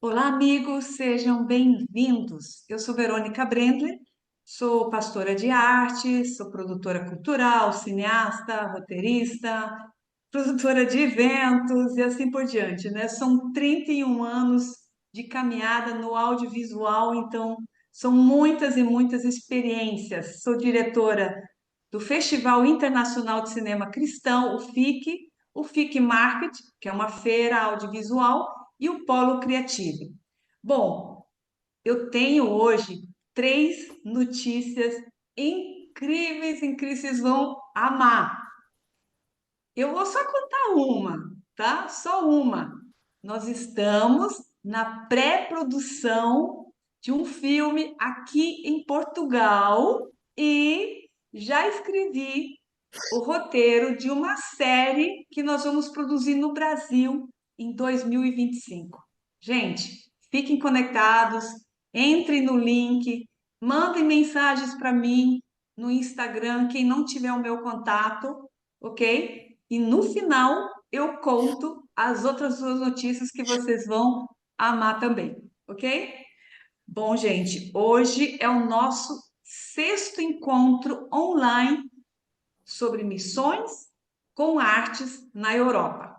Olá, amigos, sejam bem-vindos. Eu sou Verônica Brendler, sou pastora de arte, sou produtora cultural, cineasta, roteirista, produtora de eventos e assim por diante, né? São 31 anos de caminhada no audiovisual, então são muitas e muitas experiências. Sou diretora do Festival Internacional de Cinema Cristão, o FIC Market, que é uma feira audiovisual, e o Polo Criativo. Bom, eu tenho hoje três notícias incríveis, incríveis, vocês vão amar. Eu vou só contar uma, tá? Só uma. Nós estamos na pré-produção de um filme aqui em Portugal e já escrevi o roteiro de uma série que nós vamos produzir no Brasil em 2025. Gente, fiquem conectados, entrem no link, mandem mensagens para mim no Instagram, quem não tiver o meu contato, ok? E no final eu conto as outras duas notícias que vocês vão amar também, ok? Bom, gente, hoje é o nosso sexto encontro online sobre missões com artes na Europa.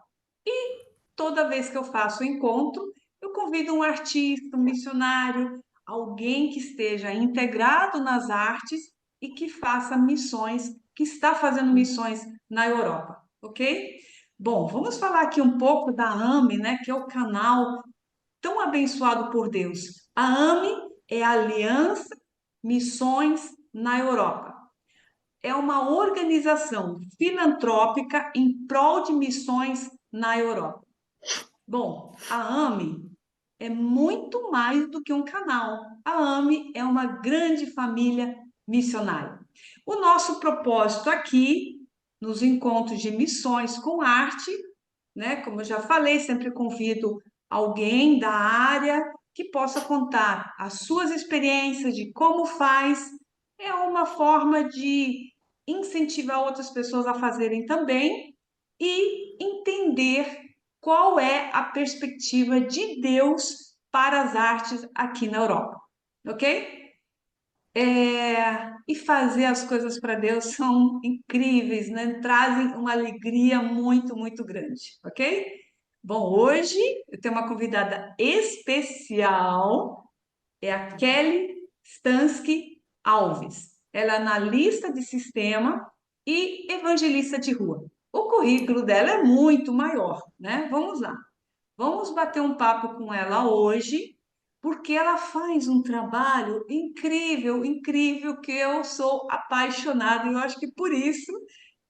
Toda vez que eu faço o encontro, eu convido um artista, um missionário, alguém que esteja integrado nas artes e que faça missões, que está fazendo missões na Europa, ok? Bom, vamos falar aqui um pouco da AME, né, que é o canal tão abençoado por Deus. A AME é a Aliança Missões na Europa. É uma organização filantrópica em prol de missões na Europa. Bom, a AME é muito mais do que um canal. A AME é uma grande família missionária. O nosso propósito aqui, nos encontros de missões com arte, né? Como eu já falei, sempre convido alguém da área que possa contar as suas experiências de como faz. É uma forma de incentivar outras pessoas a fazerem também e entender qual é a perspectiva de Deus para as artes aqui na Europa, ok? E fazer as coisas para Deus são incríveis, né? Trazem uma alegria muito, muito grande, ok? Bom, hoje eu tenho uma convidada especial, é a Kelly Stansky Alves. Ela é analista de sistema e evangelista de rua. O currículo dela é muito maior, né? Vamos lá. Vamos bater um papo com ela hoje, porque ela faz um trabalho incrível, incrível, que eu sou apaixonada, e eu acho que por isso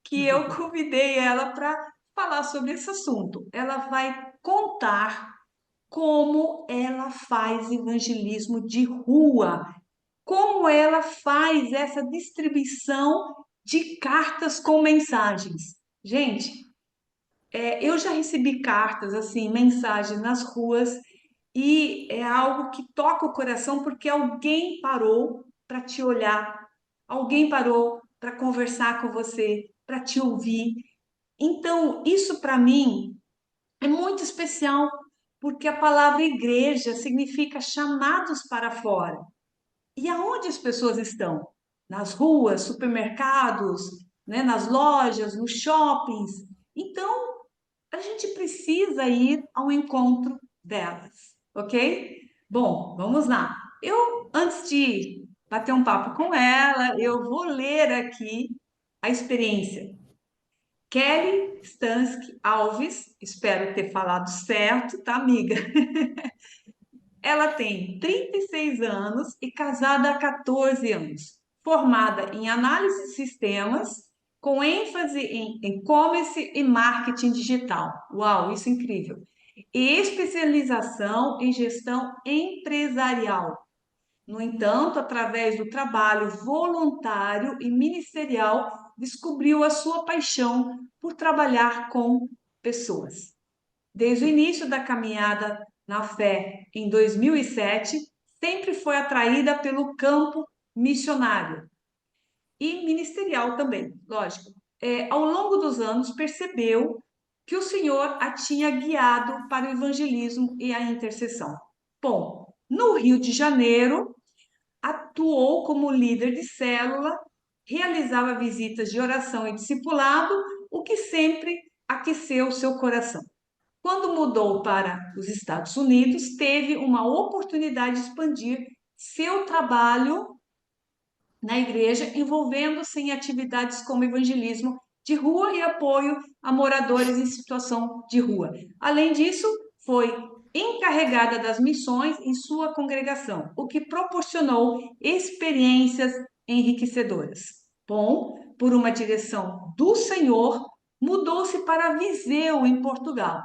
que eu convidei ela para falar sobre esse assunto. Ela vai contar como ela faz evangelismo de rua, como ela faz essa distribuição de cartas com mensagens. Gente, eu já recebi cartas, assim, mensagens nas ruas, e é algo que toca o coração porque alguém parou para te olhar, alguém parou para conversar com você, para te ouvir. Então, isso para mim é muito especial, porque a palavra igreja significa chamados para fora. E aonde as pessoas estão? Nas ruas, supermercados, né, nas lojas, nos shoppings. Então, a gente precisa ir ao encontro delas, ok? Bom, vamos lá. Antes de bater um papo com ela, eu vou ler aqui a experiência. Kelly Stansky Alves, espero ter falado certo, tá, amiga? Ela tem 36 anos e casada há 14 anos, formada em análise de sistemas, com ênfase em e-commerce e marketing digital. Uau, isso é incrível! E especialização em gestão empresarial. No entanto, através do trabalho voluntário e ministerial, descobriu a sua paixão por trabalhar com pessoas. Desde o início da caminhada na fé, em 2007, sempre foi atraída pelo campo missionário e ministerial também, lógico. Ao longo dos anos, percebeu que o Senhor a tinha guiado para o evangelismo e a intercessão. Bom, no Rio de Janeiro, atuou como líder de célula, realizava visitas de oração e discipulado, o que sempre aqueceu seu coração. Quando mudou para os Estados Unidos, teve uma oportunidade de expandir seu trabalho na igreja, envolvendo-se em atividades como evangelismo de rua e apoio a moradores em situação de rua. Além disso, foi encarregada das missões em sua congregação, o que proporcionou experiências enriquecedoras. Bom, por uma direção do Senhor, mudou-se para Viseu, em Portugal,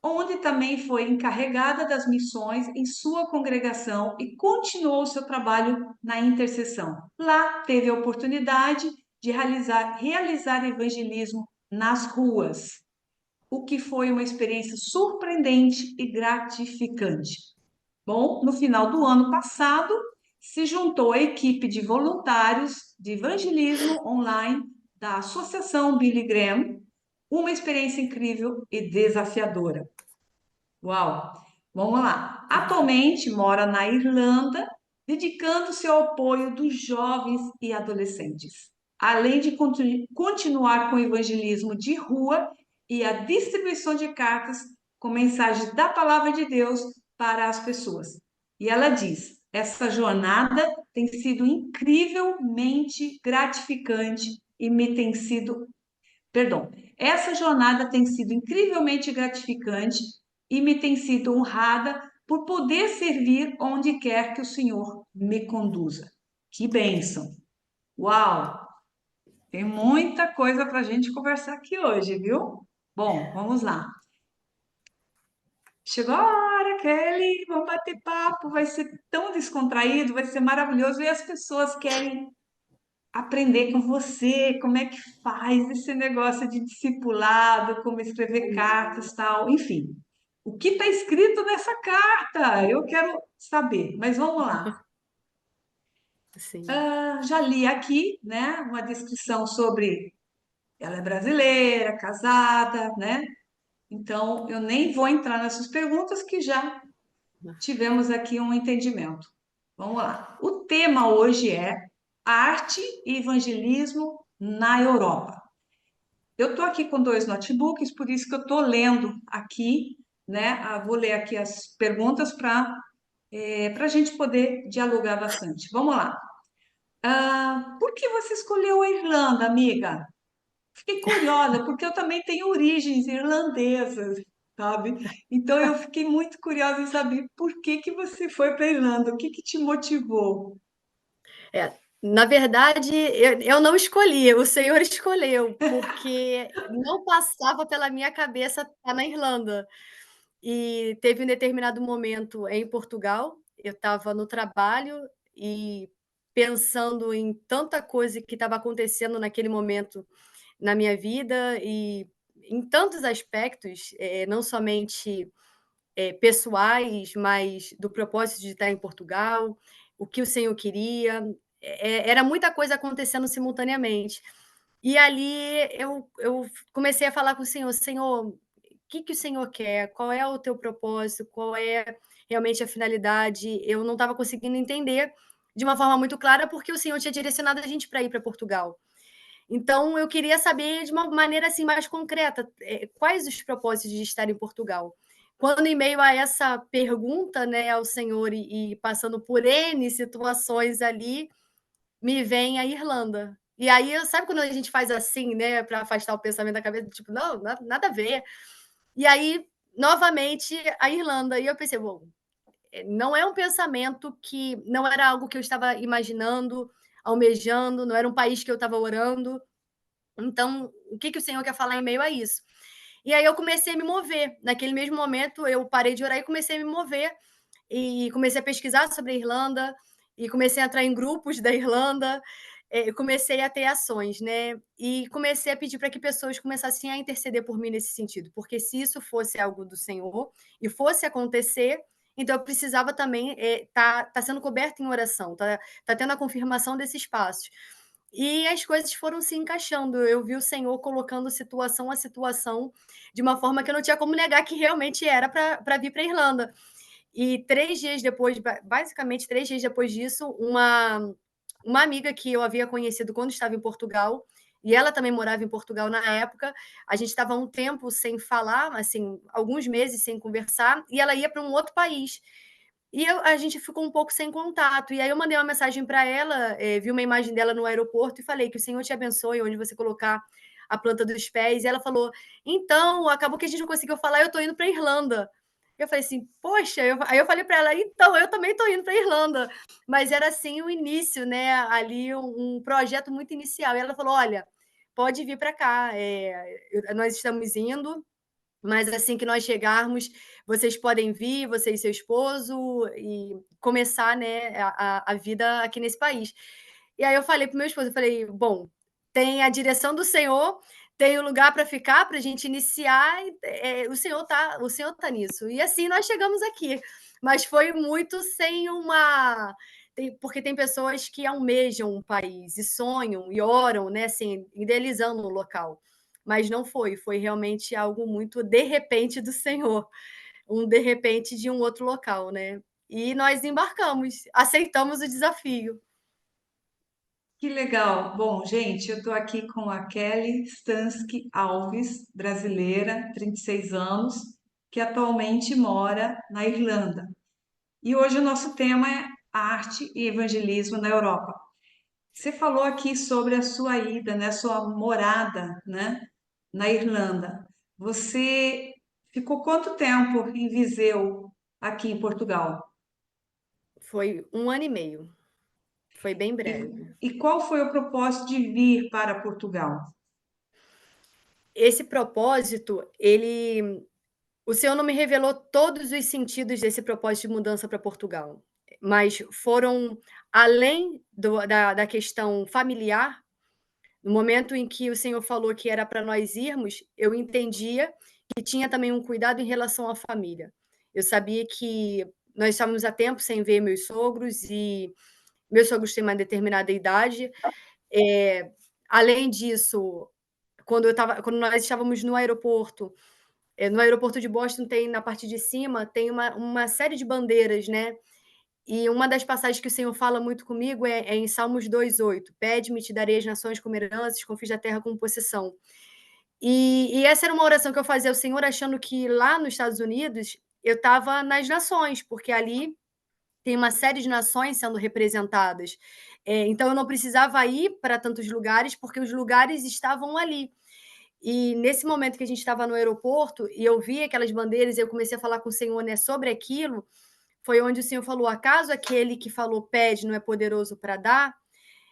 onde também foi encarregada das missões em sua congregação e continuou seu trabalho na intercessão. Lá teve a oportunidade de realizar evangelismo nas ruas, o que foi uma experiência surpreendente e gratificante. Bom, no final do ano passado, se juntou à equipe de voluntários de evangelismo online da Associação Billy Graham, uma experiência incrível e desafiadora. Uau! Vamos lá. Atualmente mora na Irlanda, dedicando-se ao apoio dos jovens e adolescentes, além de continuar com o evangelismo de rua e a distribuição de cartas com mensagens da palavra de Deus para as pessoas. E ela diz: essa jornada tem sido incrivelmente gratificante e me tem sido Perdão, essa jornada tem sido incrivelmente gratificante e me tem sido honrada por poder servir onde quer que o Senhor me conduza. Que bênção! Uau! Tem muita coisa para a gente conversar aqui hoje, viu? Bom, vamos lá. Chegou a hora, Kelly, vamos bater papo, vai ser tão descontraído, vai ser maravilhoso e as pessoas querem aprender com você, como é que faz esse negócio de discipulado, como escrever cartas, tal, enfim. O que está escrito nessa carta? Eu quero saber, mas vamos lá. Sim. Já li aqui, né, uma descrição sobre ela é brasileira, casada, né? Então, eu nem vou entrar nessas perguntas que já tivemos aqui um entendimento. Vamos lá. O tema hoje é arte e evangelismo na Europa. Eu estou aqui com dois notebooks, por isso que eu estou lendo aqui, né? Vou ler aqui as perguntas para a gente poder dialogar bastante. Vamos lá. Por que você escolheu a Irlanda, amiga? Fiquei curiosa, porque eu também tenho origens irlandesas, sabe? Então eu fiquei muito curiosa em saber por que que você foi para a Irlanda, o que que te motivou? É, na verdade, eu não escolhi, o Senhor escolheu, porque não passava pela minha cabeça estar na Irlanda. E teve um determinado momento em Portugal, eu estava no trabalho e pensando em tanta coisa que estava acontecendo naquele momento na minha vida e em tantos aspectos, não somente pessoais, mas do propósito de estar em Portugal, o que o Senhor queria, era muita coisa acontecendo simultaneamente. E ali eu comecei a falar com o Senhor: "Senhor, o que que o Senhor quer? Qual é o teu propósito? Qual é realmente a finalidade?". Eu não estava conseguindo entender de uma forma muito clara, porque o Senhor tinha direcionado a gente para ir para Portugal. Então eu queria saber de uma maneira, assim, mais concreta, quais os propósitos de estar em Portugal. Quando em meio a essa pergunta, né, ao Senhor e passando por N situações ali, me vem a Irlanda. E aí, sabe quando a gente faz assim, né, para afastar o pensamento da cabeça, tipo: "Não, nada a ver". E aí, novamente, a Irlanda. E eu pensei: "Bom, não é um pensamento que não era algo que eu estava imaginando, almejando, não era um país que eu estava orando, então, o que que o Senhor quer falar em meio a isso?". E aí eu comecei a me mover. Naquele mesmo momento, eu parei de orar e comecei a me mover, e comecei a pesquisar sobre a Irlanda, e comecei a entrar em grupos da Irlanda, comecei a ter ações, né, e comecei a pedir para que pessoas começassem a interceder por mim nesse sentido, porque se isso fosse algo do Senhor e fosse acontecer, então eu precisava também, tá sendo coberta em oração, tá tendo a confirmação desses passos. E as coisas foram se encaixando. Eu vi o Senhor colocando situação a situação de uma forma que eu não tinha como negar que realmente era para vir para a Irlanda. E 3 dias depois, basicamente 3 dias depois disso, uma amiga que eu havia conhecido quando estava em Portugal, e ela também morava em Portugal na época, a gente estava um tempo sem falar, assim, alguns meses sem conversar, e ela ia para um outro país. E a gente ficou um pouco sem contato. E aí eu mandei uma mensagem para ela, vi uma imagem dela no aeroporto e falei: "Que o Senhor te abençoe onde você colocar a planta dos pés". E ela falou: "Então, acabou que a gente não conseguiu falar, eu estou indo para Irlanda". Eu falei assim: "Poxa", aí eu falei para ela: "Então, eu também estou indo para Irlanda". Mas era assim o início, né, ali um projeto muito inicial. E ela falou: "Olha, pode vir para cá, nós estamos indo, mas assim que nós chegarmos, vocês podem vir, você e seu esposo, e começar, né, a vida aqui nesse país". E aí eu falei para o meu esposo, eu falei: "Bom, tem a direção do Senhor, tem o lugar para ficar, para a gente iniciar, e, o Senhor tá nisso". E assim nós chegamos aqui, mas foi muito sem uma porque tem pessoas que almejam um país e sonham e oram, né, assim, idealizando o local. Mas não foi, foi realmente algo muito de repente do Senhor, um de repente de um outro local, né. E nós embarcamos, aceitamos o desafio. Que legal. Bom, gente, eu estou aqui com a Kelly Stansky Alves, brasileira, 36 anos, que atualmente mora na Irlanda. E hoje o nosso tema é arte e evangelismo na Europa. Você falou aqui sobre a sua ida, né, sua morada, né, na Irlanda. Você ficou quanto tempo em Viseu, aqui em Portugal? Foi 1 ano e meio, foi bem E, breve. e qual foi o propósito de vir para Portugal? Esse propósito, o Senhor não me revelou todos os sentidos desse propósito de mudança para Portugal, mas foram além da questão familiar. No momento em que o Senhor falou que era para nós irmos, eu entendia que tinha também um cuidado em relação à família. Eu sabia que nós estávamos há tempo sem ver meus sogros e meus sogros têm uma determinada idade. Eh, Além disso, quando nós estávamos no aeroporto de Boston tem na parte de cima, tem uma série de bandeiras, né, e uma das passagens que o Senhor fala muito comigo é em Salmos 2:8: "Pede-me, te darei as nações como herança, os confins da terra como possessão". E essa era uma oração que eu fazia ao Senhor, achando que lá nos Estados Unidos eu estava nas nações, porque ali tem uma série de nações sendo representadas. Então eu não precisava ir para tantos lugares, porque os lugares estavam ali. E nesse momento que a gente estava no aeroporto e eu vi aquelas bandeiras e eu comecei a falar com o Senhor, né, sobre aquilo, foi onde o Senhor falou: "Acaso aquele que falou pede não é poderoso para dar?".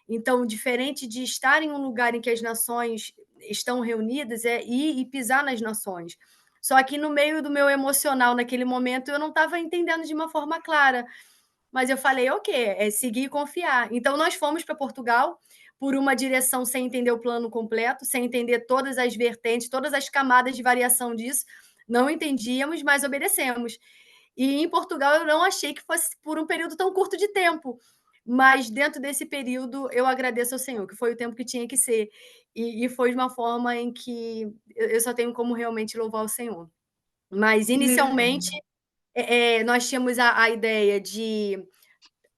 Então, diferente de estar em um lugar em que as nações estão reunidas, é ir e pisar nas nações. Só que no meio do meu emocional, naquele momento, eu não estava entendendo de uma forma clara, mas eu falei: "Ok, é seguir e confiar". Então nós fomos para Portugal por uma direção sem entender o plano completo, sem entender todas as vertentes, todas as camadas de variação disso, não entendíamos, mas obedecemos. E em Portugal eu não achei que fosse por um período tão curto de tempo, mas dentro desse período eu agradeço ao Senhor, que foi o tempo que tinha que ser. E foi de uma forma em que eu só tenho como realmente louvar o Senhor. Mas Que legal. inicialmente, nós tínhamos a ideia de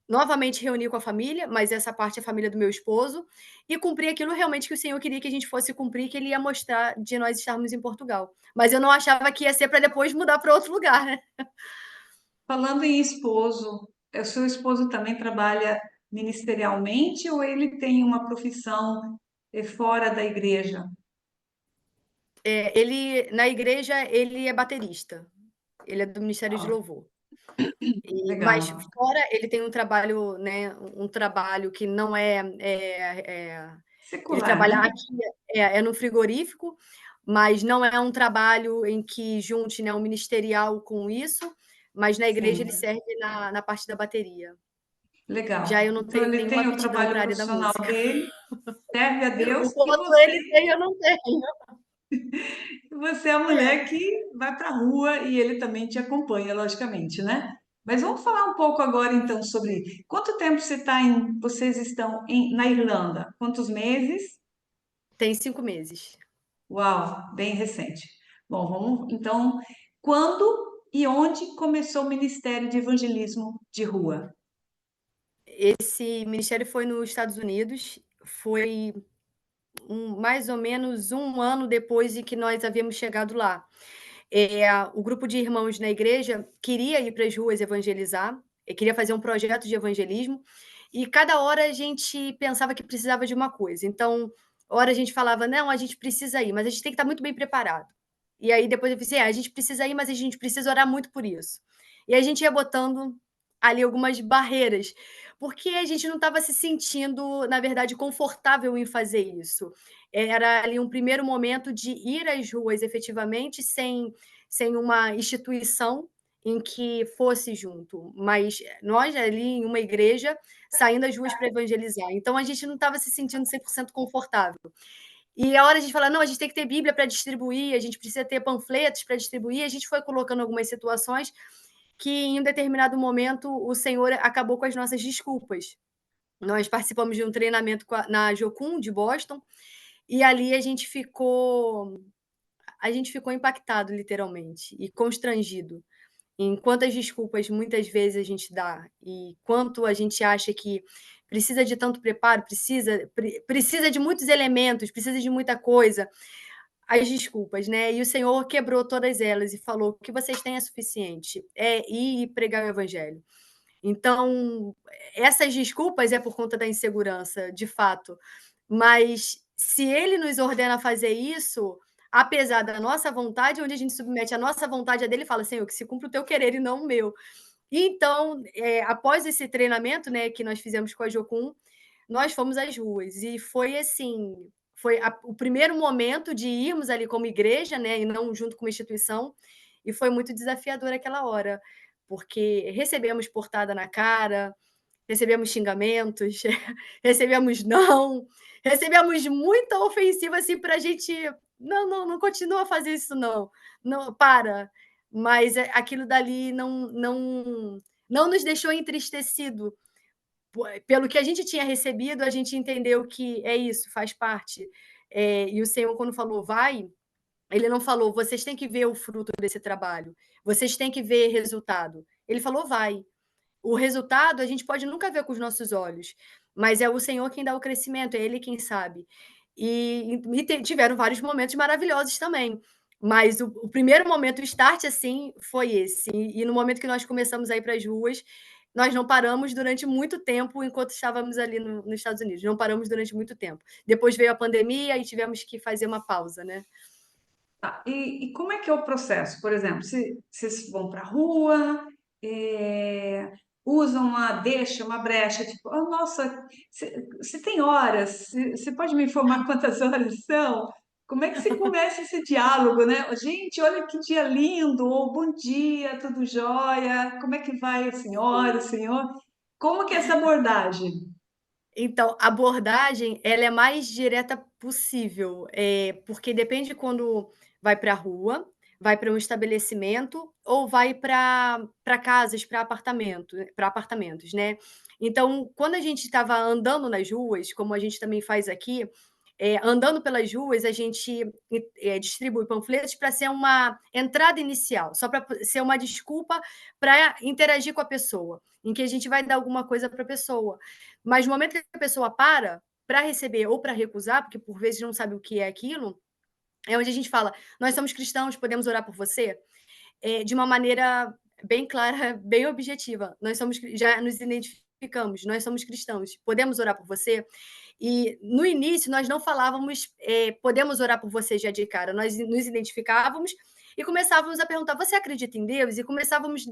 novamente reunir com a família, mas essa parte é a família do meu esposo, e cumprir aquilo realmente que o Senhor queria que a gente fosse cumprir, que Ele ia mostrar de nós estarmos em Portugal. Mas eu não achava que ia ser para depois mudar para outro lugar, né. Falando em esposo, o seu esposo também trabalha ministerialmente ou ele tem uma profissão fora da igreja? Ele na igreja, ele é baterista, ele é do Ministério de Ah, Louvor. Mas legal. fora ele tem um trabalho, né, um trabalho que não ele Secular, trabalha né? aqui no frigorífico, mas não é um trabalho em que junte, né, um ministerial com isso, mas na igreja ele Sim, serve na parte da bateria. Já eu legal. não Então tenho ele nenhuma tem o aptidão trabalho para a área da profissional música. dele, serve a Deus, O quanto ele tem, eu não tenho. e você é a mulher que vai para a rua e ele também te acompanha, logicamente, né? Mas vamos falar um pouco agora então sobre quanto tempo vocês estão na Irlanda? Quantos meses? Tem 5 meses. Uau, bem recente. Bom, vamos então. Quando? e onde começou o Ministério de Evangelismo de Rua? Esse ministério foi nos Estados Unidos, foi mais ou menos um ano depois de que nós havíamos chegado lá. O grupo de irmãos na igreja queria ir para as ruas evangelizar, queria fazer um projeto de evangelismo, e cada hora a gente pensava que precisava de uma coisa. Então, hora a gente falava: "Não, a gente precisa ir, mas a gente tem que estar muito bem preparado". E aí depois eu pensei: "É, a gente precisa ir, mas a gente precisa orar muito por isso". E a gente ia botando ali algumas barreiras, porque a gente não estava se sentindo, na verdade, confortável em fazer isso. Era ali um primeiro momento de ir às ruas efetivamente sem uma instituição em que fosse junto, mas nós ali em uma igreja saindo às ruas para evangelizar, então a gente não estava se sentindo 100% confortável. E a hora a gente fala: "Não, a gente tem que ter Bíblia para distribuir, a gente precisa ter panfletos para distribuir", a gente foi colocando algumas situações que em um determinado momento o Senhor acabou com as nossas desculpas. Nós participamos de um treinamento na Jocum de Boston, e ali a gente ficou impactado literalmente e constrangido em quantas desculpas muitas vezes a gente dá e quanto a gente acha que precisa de tanto preparo, precisa de muitos elementos, precisa de muita coisa, as desculpas, né. E o Senhor quebrou todas elas e falou: "O que vocês têm é suficiente, é ir e pregar o evangelho". Então, essas desculpas é por conta da insegurança, de fato, mas se ele nos ordena a fazer isso, apesar da nossa vontade, onde a gente submete a nossa vontade à dele e fala: "Senhor, que se cumpra o teu querer e não o meu". E então, após esse treinamento, né, que nós fizemos com a Jocum, nós fomos às ruas e foi assim, foi o primeiro momento de irmos ali como igreja, né, e não junto com uma instituição, e foi muito desafiador aquela hora, porque recebemos portada na cara, recebemos xingamentos, recebemos não, recebemos muita ofensiva, assim, pra gente: "Não, não, não continua a fazer isso não, não, para". Mas, aquilo dali não nos deixou entristecido, pelo que a gente tinha recebido, a gente entendeu que é isso, faz parte. E o Senhor quando falou: "Vai", ele não falou: "Vocês têm que ver o fruto desse trabalho, vocês têm que ver resultado". Ele falou: "Vai". O resultado a gente pode nunca ver com os nossos olhos, mas é o Senhor quem dá o crescimento, é Ele quem sabe. Tiveram vários momentos maravilhosos também, mas o primeiro momento, o start, assim, foi esse. E no momento que nós começamos a ir para as ruas, nós não paramos durante muito tempo enquanto estávamos ali nos Estados Unidos, não paramos durante muito tempo. Depois veio a pandemia e tivemos que fazer uma pausa, né. Tá, e como é que é o processo? Por exemplo, se vocês vão para a rua, usam uma deixa, uma brecha, tipo: "Oh, nossa, você tem horas? Você pode me informar quantas horas são?" Como é que se começa esse diálogo, né? "Gente, olha que dia lindo!" Ou "Bom dia, tudo jóia? Como é que vai a senhora, o senhor?" Como que é essa abordagem? Então, a abordagem, ela é mais direta possível, porque depende quando vai para a rua, vai para um estabelecimento ou vai para casas, para apartamentos, né. Então, quando a gente estava andando nas ruas, como a gente também faz aqui, andando pelas ruas, a gente distribui panfletos para ser uma entrada inicial, só para ser uma desculpa para interagir com a pessoa, em que a gente vai dar alguma coisa para a pessoa. Mas no momento que a pessoa para receber ou para recusar, porque por vezes não sabe o que é aquilo, é onde a gente fala: "Nós somos cristãos, podemos orar por você?", de uma maneira bem clara, bem objetiva. Já nos identificamos, nós somos cristãos, podemos orar por você? E no início nós não falávamos, "podemos orar por você", já de cara, nós nos identificávamos e começávamos a perguntar: "Você acredita em Deus?", e começávamos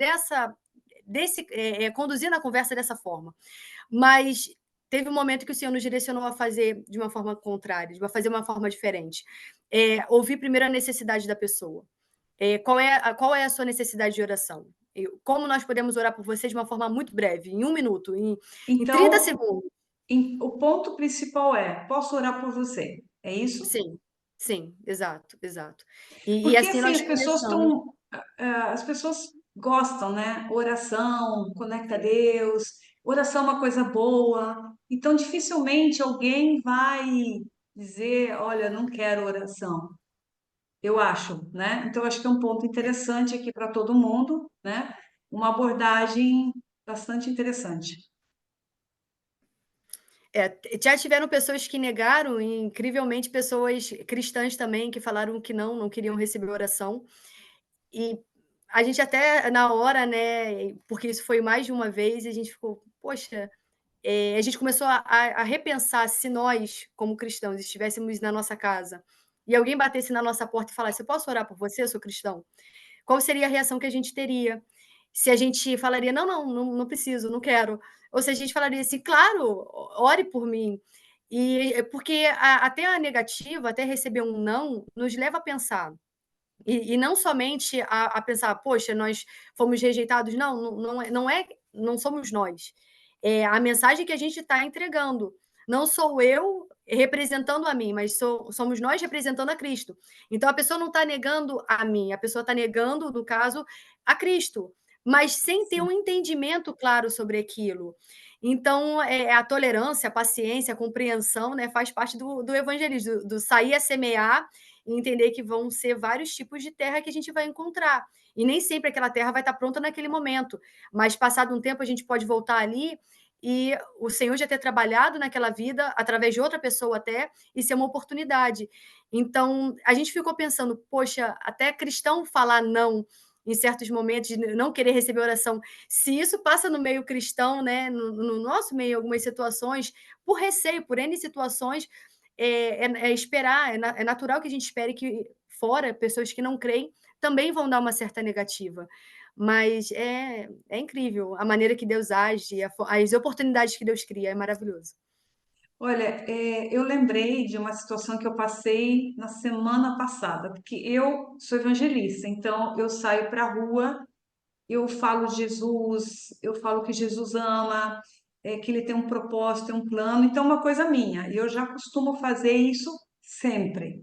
conduzindo a conversa dessa forma. Mas teve um momento que o Senhor nos direcionou a fazer de uma forma contrária, fazer uma forma diferente. Ouvir primeiro a necessidade da pessoa. Qual é a sua necessidade de oração? Como nós podemos orar por você de uma forma muito breve, em um minuto, em 30 Então, segundos. o ponto principal é: "Posso orar por você?" É isso? Sim, sim, exato, exato. E Porque assim assim, nós as pessoas começamos. estão, as pessoas gostam, né? Oração, conecta a Deus, oração é uma coisa boa. Então, dificilmente alguém vai dizer, olha, não quero oração. eu acho, né? Então, acho que é um ponto interessante aqui para todo mundo, né? Uma abordagem bastante interessante. Já tiveram pessoas que negaram, e incrivelmente pessoas cristãs também, que falaram que não queriam receber oração. E a gente até na hora, né, porque isso foi mais de uma vez, e a gente ficou: "Poxa", a gente começou a repensar se nós, como cristãos, estivéssemos na nossa casa e alguém batesse na nossa porta e falasse: "Eu posso orar por você? Eu sou cristão". Qual seria a reação que a gente teria? Se a gente falaria: "Não preciso, não quero", ou se a gente falaria assim: "Claro, ore por mim". Porque até a negativa, até receber um não, nos leva a pensar. E não somente a pensar: "Poxa, nós fomos rejeitados", não somos nós. É a mensagem que a gente está entregando. Não sou eu representando a mim, mas somos nós representando a Cristo. Então a pessoa não está negando a mim, a pessoa está negando, no caso, a Cristo, mas sem ter um Sim. entendimento claro sobre aquilo. Então, a tolerância, a paciência, a compreensão, né, faz parte do evangelismo, do sair a semear e entender que vão ser vários tipos de terra que a gente vai encontrar. E nem sempre aquela terra vai estar pronta naquele momento, mas passado um tempo a gente pode voltar ali e o Senhor já ter trabalhado naquela vida, através de outra pessoa até, e ser uma oportunidade. Então, a gente ficou pensando, poxa, até cristão falar não em certos momentos, de não querer receber oração, se isso passa no meio cristão, né, no nosso meio, algumas situações, por receio, por N situações, esperar, é natural que a gente espere que fora, pessoas que não creem também vão dar uma certa negativa. Mas é incrível a maneira que Deus age, as oportunidades que Deus cria, é maravilhoso. Olha, eu lembrei de uma situação que eu passei na semana passada, porque eu sou evangelista, então eu saio para a rua, eu falo de Jesus, eu falo que Jesus ama, que ele tem um propósito, tem um plano, então é uma coisa minha, e eu já costumo fazer isso sempre.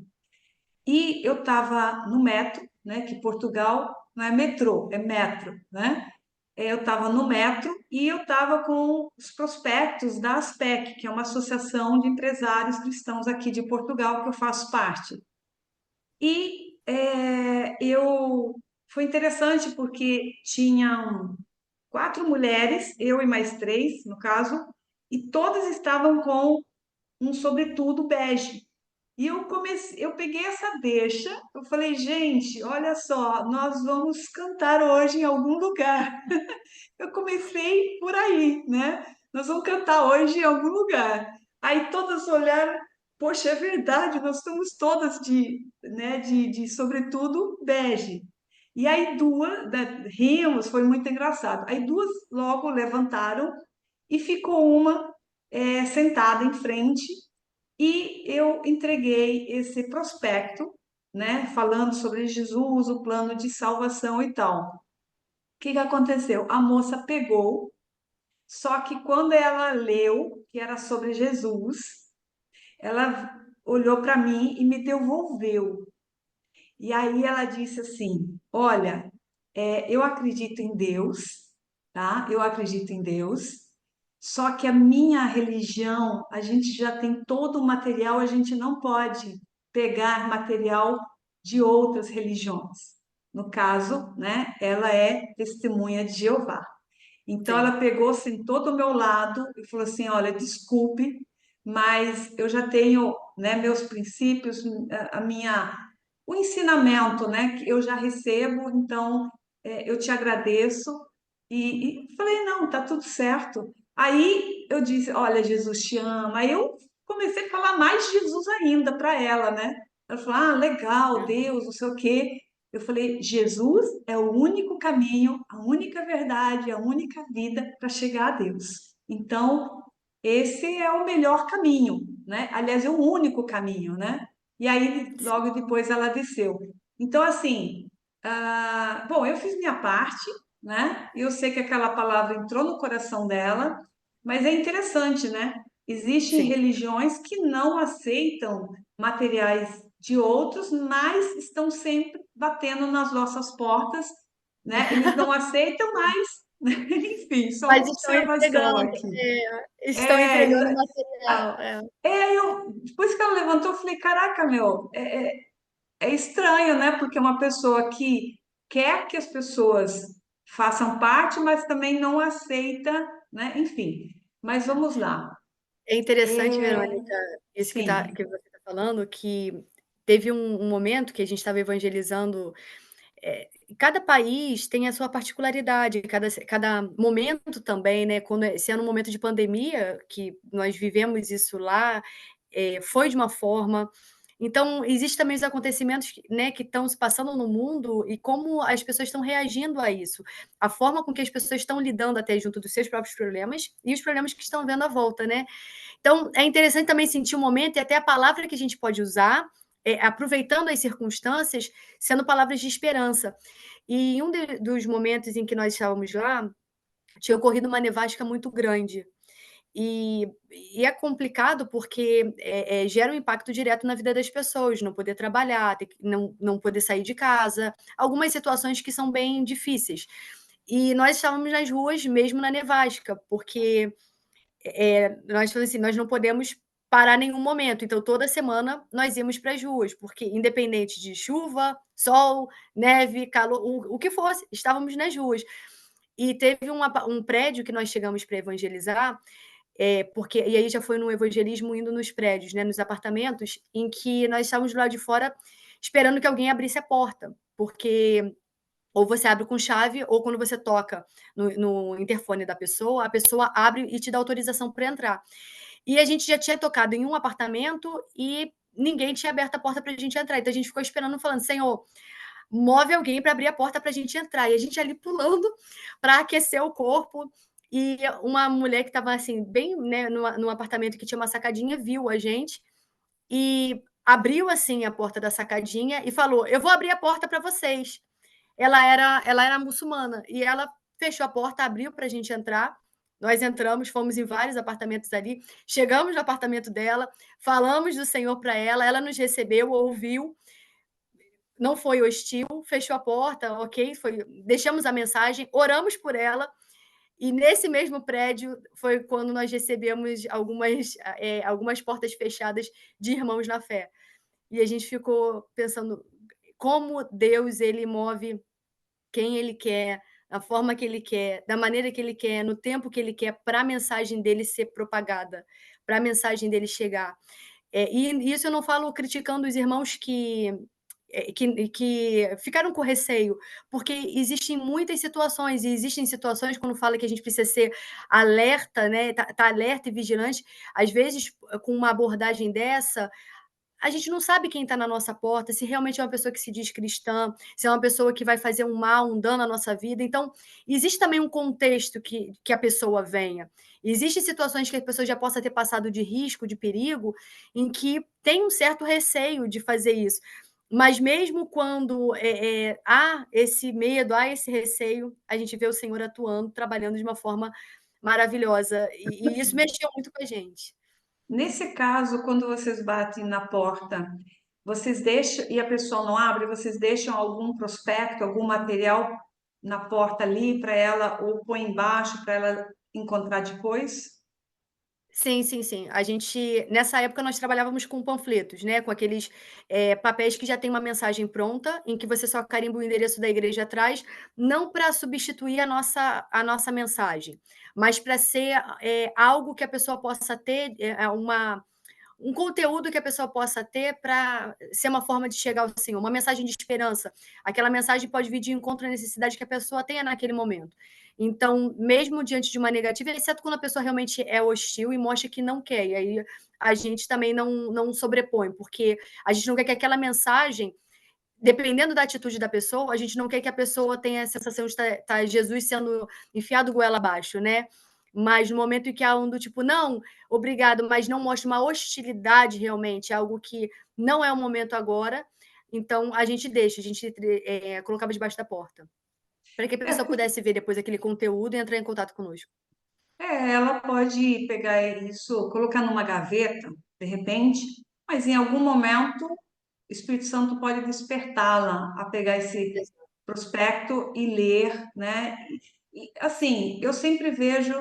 E eu estava no metro, né, que Portugal não é metrô, é metro, né? Eu estava no metro e eu estava com os prospectos da ASPEC, que é uma associação de empresários cristãos aqui de Portugal, que eu faço parte. E foi interessante porque tinham quatro mulheres, eu e mais três, no caso, e todas estavam com um sobretudo bege. E eu peguei essa deixa, eu falei, gente, olha só, nós vamos cantar hoje em algum lugar. Eu comecei por aí, né? Nós vamos cantar hoje em algum lugar. Aí todas olharam, poxa, é verdade, nós estamos todas de sobretudo bege. E aí duas, rimos, foi muito engraçado. Aí duas logo levantaram e ficou uma sentada em frente e eu entreguei esse prospecto, né, falando sobre Jesus, o plano de salvação e tal. O que que aconteceu? A moça pegou, só que quando ela leu que era sobre Jesus, ela olhou para mim e me devolveu. E aí ela disse assim: Olha, eu acredito em Deus, tá? Eu acredito em Deus. Só que a minha religião, a gente já tem todo o material, a gente não pode pegar material de outras religiões. No caso, né, ela é testemunha de Jeová. Então Sim. ela pegou, sentou do meu lado e falou assim: Olha, desculpe, mas eu já tenho, né, meus princípios, a minha, o ensinamento, né, que eu já recebo, então eu te agradeço. E falei: Não, tá tudo certo. Aí eu disse: Olha, Jesus te ama. Aí eu comecei a falar mais de Jesus ainda para ela, né? Ela falou: Ah, legal, Deus, não sei o quê. Eu falei, Jesus é o único caminho, a única verdade, a única vida para chegar a Deus. Então, esse é o melhor caminho, né? Aliás, é o único caminho, né? E aí, logo depois, ela desceu. Então, assim, bom, eu fiz minha parte, né? Eu sei que aquela palavra entrou no coração dela, mas é interessante, né? Existem Sim. religiões que não aceitam materiais de outros, mas estão sempre batendo nas nossas portas, né? Eles não aceitam mais, né? Enfim, só uma Mas estão observação entregando, aqui. estão É, entregando material, depois que ela levantou, eu falei, caraca, meu, é estranho, né? Porque é uma pessoa que quer que as pessoas façam parte, mas também não aceita, né? Enfim, mas vamos lá. É interessante, É, Verônica, isso sim, que você está falando, que teve um momento que a gente estava evangelizando. Cada país tem a sua particularidade, cada momento também, né, se é no momento de pandemia, que nós vivemos isso lá, foi de uma forma. Então, existe também os acontecimentos, né, que estão se passando no mundo e como as pessoas estão reagindo a isso. A forma com que as pessoas estão lidando até junto dos seus próprios problemas e os problemas que estão vendo à volta, né. Então, é interessante também sentir o momento e até a palavra que a gente pode usar, aproveitando as circunstâncias, sendo palavras de esperança. E em dos momentos em que nós estávamos lá, tinha ocorrido uma nevasca muito grande. E, e é complicado porque gera um impacto direto na vida das pessoas, não poder trabalhar, não poder sair de casa, algumas situações que são bem difíceis. E nós estávamos nas ruas mesmo na nevasca, porque nós falamos assim, nós não podemos parar em nenhum momento. Então, toda semana nós íamos para as ruas, porque independente de chuva, sol, neve, calor, o que fosse, estávamos nas ruas. E teve um prédio que nós chegamos para evangelizar, porque e aí já foi no evangelismo indo nos prédios, né, nos apartamentos, em que nós estávamos do lado de fora esperando que alguém abrisse a porta, porque ou você abre com chave, ou quando você toca no interfone da pessoa, a pessoa abre e te dá autorização para entrar. E a gente já tinha tocado em um apartamento e ninguém tinha aberto a porta para a gente entrar. Então a gente ficou esperando, falando: Senhor, move alguém para abrir a porta para a gente entrar. E a gente ali pulando para aquecer o corpo. E uma mulher que estava assim, bem, né, no apartamento que tinha uma sacadinha, viu a gente e abriu assim a porta da sacadinha e falou: Eu vou abrir a porta para vocês. Ela era muçulmana e ela fechou a porta, abriu para a gente entrar. Nós entramos, fomos em vários apartamentos ali, chegamos no apartamento dela, falamos do Senhor para ela, ela nos recebeu, ouviu, não foi hostil, fechou a porta, ok, deixamos a mensagem, oramos por ela, e nesse mesmo prédio foi quando nós recebemos algumas portas fechadas de irmãos na fé. E a gente ficou pensando como Deus ele move quem ele quer, da forma que ele quer, da maneira que ele quer, no tempo que ele quer, para a mensagem dele ser propagada, para a mensagem dele chegar. E isso eu não falo criticando os irmãos que ficaram com receio, porque existem muitas situações, e existem situações quando fala que a gente precisa ser alerta, né? Tá alerta e vigilante, às vezes com uma abordagem dessa, a gente não sabe quem está na nossa porta, se realmente é uma pessoa que se diz cristã, se é uma pessoa que vai fazer um mal, um dano à nossa vida. Então, existe também um contexto que a pessoa venha. Existem situações que a pessoa já possa ter passado de risco, de perigo, em que tem um certo receio de fazer isso. Mas mesmo quando há esse medo, há esse receio, a gente vê o Senhor atuando, trabalhando de uma forma maravilhosa. E isso mexeu muito com a gente. nesse caso, quando vocês batem na porta, vocês deixam e a pessoa não abre, vocês deixam algum prospecto, algum material na porta ali para ela, ou põe embaixo para ela encontrar depois? Sim, sim, sim. A gente nessa época nós trabalhávamos com panfletos, né, com aqueles, papéis que já tem uma mensagem pronta, em que você só carimba o endereço da igreja atrás, não para substituir a nossa mensagem, mas para ser, algo que a pessoa possa ter, um conteúdo que a pessoa possa ter para ser uma forma de chegar ao Senhor, uma mensagem de esperança. Aquela mensagem pode vir de encontro à necessidade que a pessoa tenha naquele momento. Então, mesmo diante de uma negativa, exceto quando a pessoa realmente é hostil e mostra que não quer, e aí a gente também não sobrepõe, porque a gente não quer que aquela mensagem, dependendo da atitude da pessoa, a gente não quer que a pessoa tenha a sensação de tá Jesus sendo enfiado goela abaixo, né. Mas no momento em que há um do tipo: "Não, obrigado", mas não mostra uma hostilidade realmente, algo que não é o momento agora, então a gente deixa, a gente colocava debaixo da porta, para que a É, pessoa pudesse ver depois aquele conteúdo e entrar em contato conosco. ela pode pegar isso, colocar numa gaveta, de repente, mas em algum momento o Espírito Santo pode despertá-la a pegar esse prospecto e ler, né? E, assim, eu sempre vejo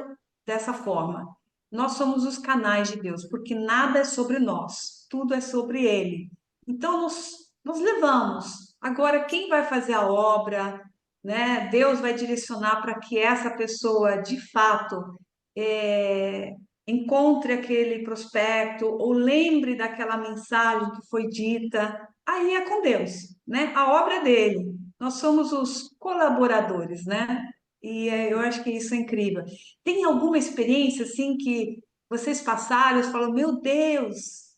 dessa forma. Nós somos os canais de Deus, porque nada é sobre nós, tudo é sobre Ele. Então, nós levamos. Agora, quem vai fazer a obra, né? Deus vai direcionar para que essa pessoa, de fato, é, encontre aquele prospecto ou lembre daquela mensagem que foi dita. Aí é com Deus, né? A obra é dele. Nós somos os colaboradores, né? Eu acho que isso é incrível. Tem alguma experiência assim que vocês passaram e falaram, meu Deus,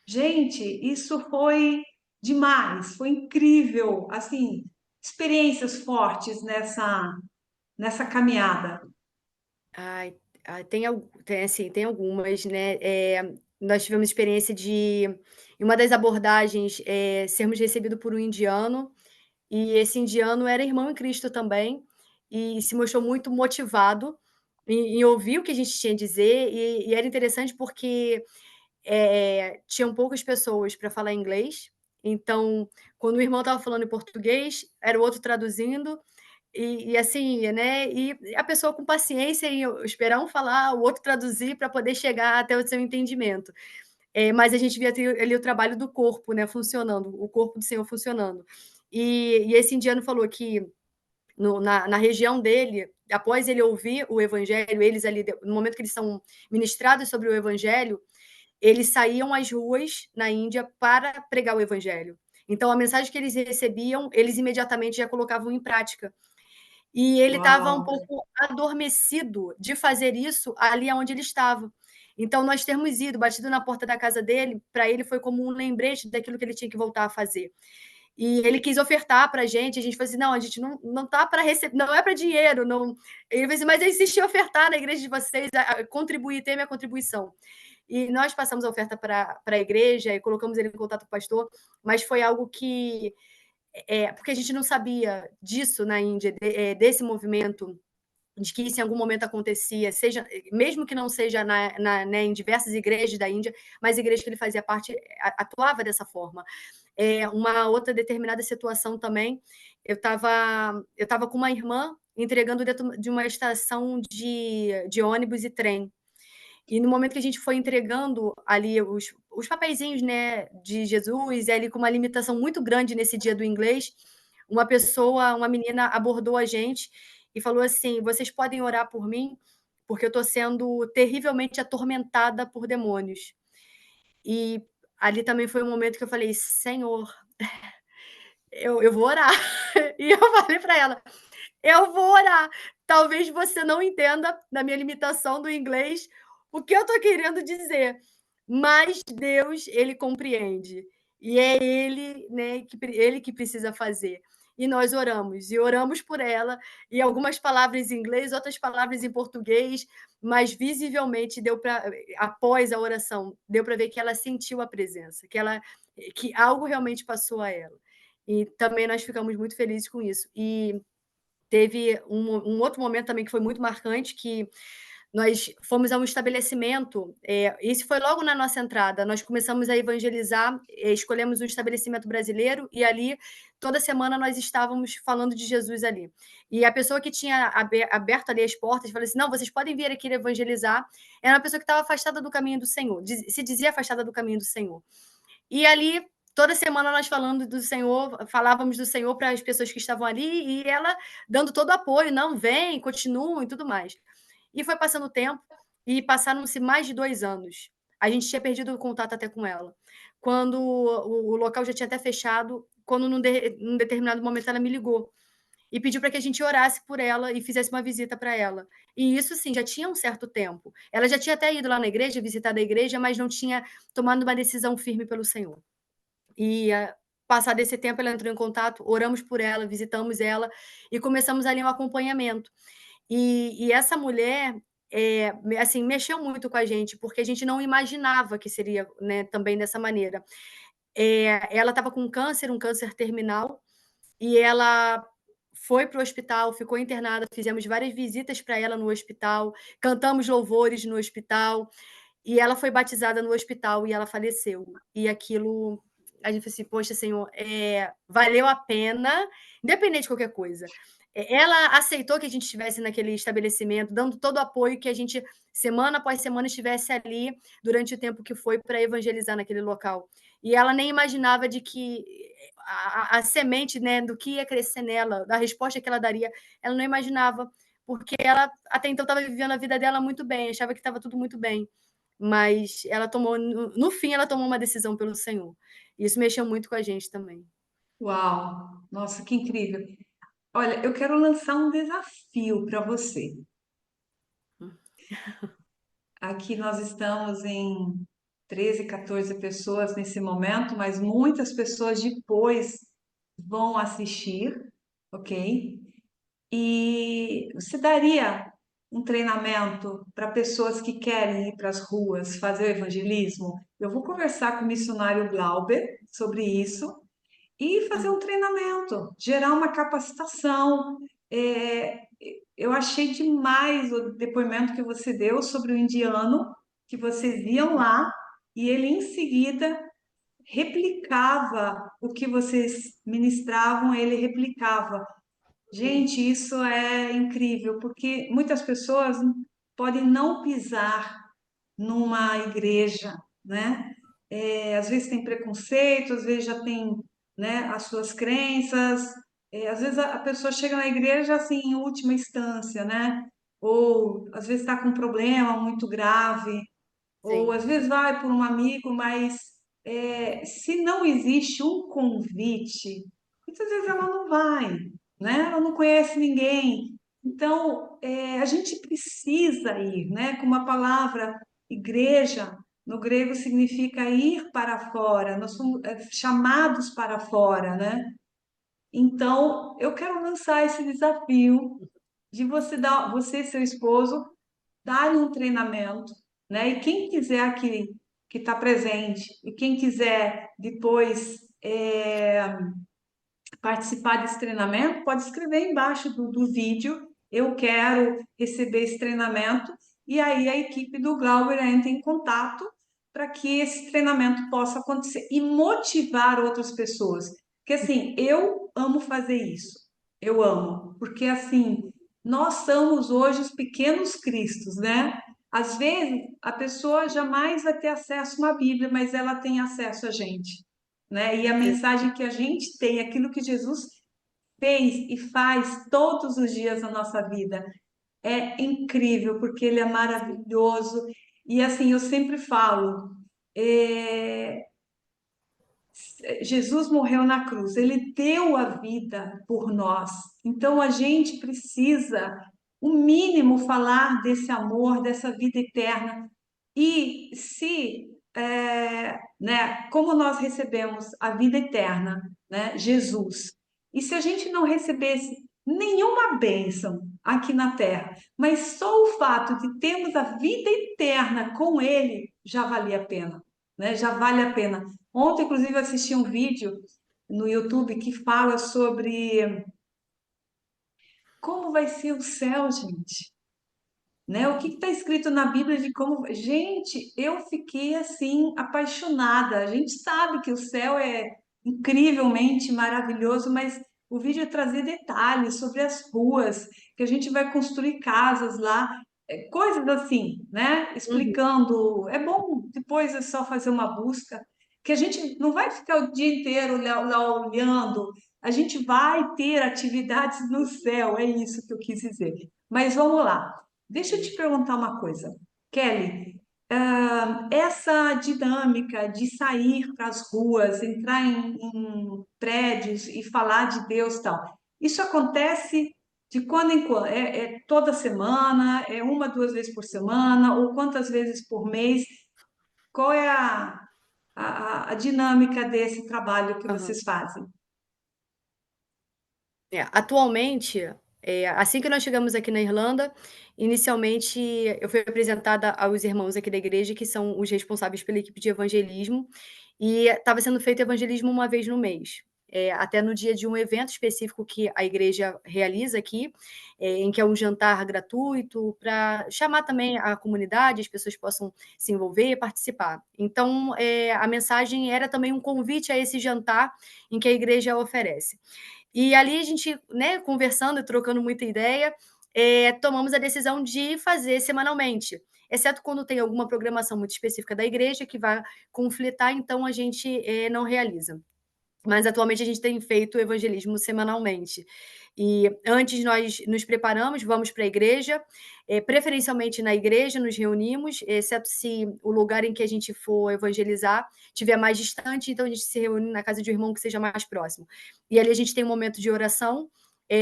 gente, isso foi demais, foi incrível, assim, experiências fortes nessa caminhada. Ai, assim, tem algumas, né, nós tivemos experiência de em uma das abordagens, sermos recebido por um indiano, e esse indiano era irmão em Cristo também, e se mostrou muito motivado em ouvir o que a gente tinha a dizer, e era interessante porque, tinham poucas pessoas para falar inglês, então, quando o irmão estava falando em português, era o outro traduzindo, e assim, né, e a pessoa com paciência em esperar um falar, o outro traduzir para poder chegar até o seu entendimento. Mas a gente via ali o trabalho do corpo, né, funcionando, o corpo do Senhor funcionando. E esse indiano falou que na região dele, após ele ouvir o evangelho, eles ali, no momento que eles são ministrados sobre o evangelho, eles saíam às ruas na Índia para pregar o evangelho. Então, a mensagem que eles recebiam, eles imediatamente já colocavam em prática. E ele estava um Uau! pouco adormecido de fazer isso ali aonde ele estava. Então, nós termos ido, batido na porta da casa dele, para ele foi como um lembrete daquilo que ele tinha que voltar a fazer. E ele quis ofertar para a gente falou assim: não, a gente não tá para receber, não é para dinheiro, não. Ele falou assim, mas eu insisti em ofertar na igreja de vocês, contribuir, ter minha contribuição. E nós passamos a oferta para a igreja e colocamos ele em contato com o pastor, mas foi algo que porque a gente não sabia disso na Índia, desse movimento, de que isso em algum momento acontecia, seja, mesmo que não seja né, em diversas igrejas da Índia, mas a igreja que ele fazia parte atuava dessa forma. Uma outra determinada situação também, eu tava com uma irmã entregando dentro de uma estação de ônibus e trem. E no momento que a gente foi entregando ali os papeizinhos, né, de Jesus, e ali com uma limitação muito grande nesse dia do inglês, uma menina abordou a gente e falou assim: "Vocês podem orar por mim, porque eu estou sendo terrivelmente atormentada por demônios". E ali também foi um momento que eu falei: "Senhor, eu vou orar". E eu falei para ela: "Eu vou orar. Talvez você não entenda, na minha limitação do inglês, o que eu estou querendo dizer, mas Deus, ele compreende. E é ele, né, ele que precisa fazer". E nós oramos, e oramos por ela, e algumas palavras em inglês, outras palavras em português, mas visivelmente deu para, após a oração, deu para ver que ela sentiu a presença, que algo realmente passou a ela. E também nós ficamos muito felizes com isso. E teve um outro momento também que foi muito marcante, que nós fomos a um estabelecimento, isso foi logo na nossa entrada, nós começamos a evangelizar, escolhemos um estabelecimento brasileiro e ali, toda semana nós estávamos falando de Jesus ali. E a pessoa que tinha aberto ali as portas, falou assim: "Não, vocês podem vir aqui evangelizar", era uma pessoa que estava afastada do caminho do Senhor, se dizia afastada do caminho do Senhor. E ali, toda semana nós falando do Senhor, falávamos do Senhor para as pessoas que estavam ali, e ela dando todo o apoio: "Não, vem, continuam", e tudo mais. E foi passando o tempo, e passaram-se mais de 2 anos. A gente tinha perdido o contato até com ela. Quando o local já tinha até fechado, quando num determinado momento ela me ligou, e pediu para que a gente orasse por ela e fizesse uma visita para ela. E isso, sim, já tinha um certo tempo. Ela já tinha até ido lá na igreja, visitado a igreja, mas não tinha tomado uma decisão firme pelo Senhor. E, passado esse tempo, ela entrou em contato, oramos por ela, visitamos ela e começamos ali um acompanhamento. E essa mulher, assim, mexeu muito com a gente, porque a gente não imaginava que seria, né, também dessa maneira. Ela estava com câncer, um câncer terminal, e ela foi para o hospital, ficou internada, fizemos várias visitas para ela no hospital, cantamos louvores no hospital, e ela foi batizada no hospital e ela faleceu. E aquilo, a gente falou assim: "Poxa, Senhor, valeu a pena, independente de qualquer coisa". ela aceitou que a gente estivesse naquele estabelecimento, dando todo o apoio, que a gente, semana após semana, estivesse ali durante o tempo que foi para evangelizar naquele local. E ela nem imaginava de que a semente, né, do que ia crescer nela, da resposta que ela daria, ela não imaginava, porque ela até então estava vivendo a vida dela muito bem, achava que estava tudo muito bem. Mas ela tomou, no fim, ela tomou uma decisão pelo Senhor. Isso mexeu muito com a gente também. Uau! Nossa, que incrível. Olha, eu quero lançar um desafio para você. Aqui nós estamos em 13, 14 pessoas nesse momento, mas muitas pessoas depois vão assistir, ok? E você daria um treinamento para pessoas que querem ir para as ruas fazer o evangelismo? Eu vou conversar com o missionário Glauber sobre isso e fazer um treinamento, gerar uma capacitação. É, eu achei demais o depoimento que você deu sobre o indiano, que vocês iam lá e ele em seguida replicava o que vocês ministravam, ele replicava. Sim, Gente, isso é incrível, porque muitas pessoas podem não pisar numa igreja, né? Às vezes tem preconceito, às vezes já tem, né, as suas crenças, às vezes a pessoa chega na igreja assim em última instância, né? Ou às vezes está com um problema muito grave, ou sim, às vezes vai por um amigo, mas se não existe um convite, muitas vezes ela não vai, né? Ela não conhece ninguém. Então, a gente precisa ir, né? Como a palavra igreja no grego significa ir para fora, nós somos chamados para fora, né? Então, eu quero lançar esse desafio de você dar, você e seu esposo darem um treinamento, né? E quem quiser aqui que está presente e quem quiser depois participar desse treinamento, pode escrever embaixo do vídeo, eu quero receber esse treinamento, e aí a equipe do Glauber entra em contato para que esse treinamento possa acontecer e motivar outras pessoas. Porque assim, eu amo fazer isso. Eu amo, porque assim, nós somos hoje os pequenos cristos, né? Às vezes a pessoa jamais vai ter acesso a uma Bíblia, mas ela tem acesso a gente, né? E a sim, mensagem que a gente tem, aquilo que Jesus fez e faz todos os dias na nossa vida, é incrível, porque ele é sim, maravilhoso. E assim, eu sempre falo, é, Jesus morreu na cruz, ele deu a vida por nós. Então a gente precisa, o mínimo, falar desse amor, dessa vida eterna. E se, né, como nós recebemos a vida eterna, né, Jesus, e se a gente não recebesse nenhuma bênção aqui na terra, mas só o fato de termos a vida eterna com Ele já valia a pena, né? Já vale a pena. Ontem, inclusive, eu assisti um vídeo no YouTube que fala sobre como vai ser o céu, gente, né? O que está escrito na Bíblia de como. Gente, eu fiquei assim apaixonada. A gente sabe que o céu é incrivelmente maravilhoso, mas o vídeo trazia detalhes sobre as ruas, que a gente vai construir casas lá, coisas assim, né? uhum, Explicando. É bom depois é só fazer uma busca, que a gente não vai ficar o dia inteiro lá olhando. A gente vai ter atividades no céu, é isso que eu quis dizer. Mas vamos lá. Deixa eu sim. te perguntar uma coisa, Kelly. Essa dinâmica de sair para as ruas, entrar em prédios e falar de Deus e tal, isso acontece de quando em quando? É toda semana? É uma, duas vezes por semana? Ou quantas vezes por mês? Qual é a dinâmica desse trabalho que Aham. vocês fazem? Atualmente, assim que nós chegamos aqui na Irlanda, inicialmente eu fui apresentada aos irmãos aqui da igreja, que são os responsáveis pela equipe de evangelismo, e estava sendo feito evangelismo uma vez no mês. Até no dia de um evento específico que a igreja realiza aqui, em que é um jantar gratuito, para chamar também a comunidade, as pessoas possam se envolver e participar. Então, a mensagem era também um convite a esse jantar em que a igreja oferece. E ali a gente, né, conversando e trocando muita ideia, tomamos a decisão de fazer semanalmente, exceto quando tem alguma programação muito específica da igreja que vai conflitar, então a gente, não realiza. Mas atualmente a gente tem feito o evangelismo semanalmente. E antes nós nos preparamos, vamos para a igreja, preferencialmente na igreja nos reunimos, exceto se o lugar em que a gente for evangelizar estiver mais distante, então a gente se reúne na casa de um irmão que seja mais próximo. E ali a gente tem um momento de oração,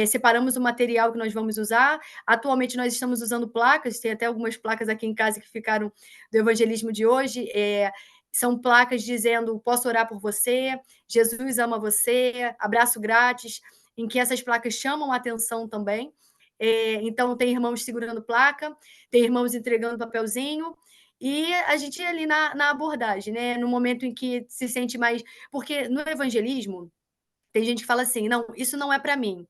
separamos o material que nós vamos usar. Atualmente nós estamos usando placas, tem até algumas placas aqui em casa que ficaram do evangelismo de hoje, são placas dizendo: "Posso orar por você", "Jesus ama você", "Abraço grátis", em que essas placas chamam a atenção também. Então, tem irmãos segurando placa, tem irmãos entregando papelzinho, e a gente ali na abordagem, né? No momento em que se sente mais. Porque no evangelismo, tem gente que fala assim: não, isso não é para mim.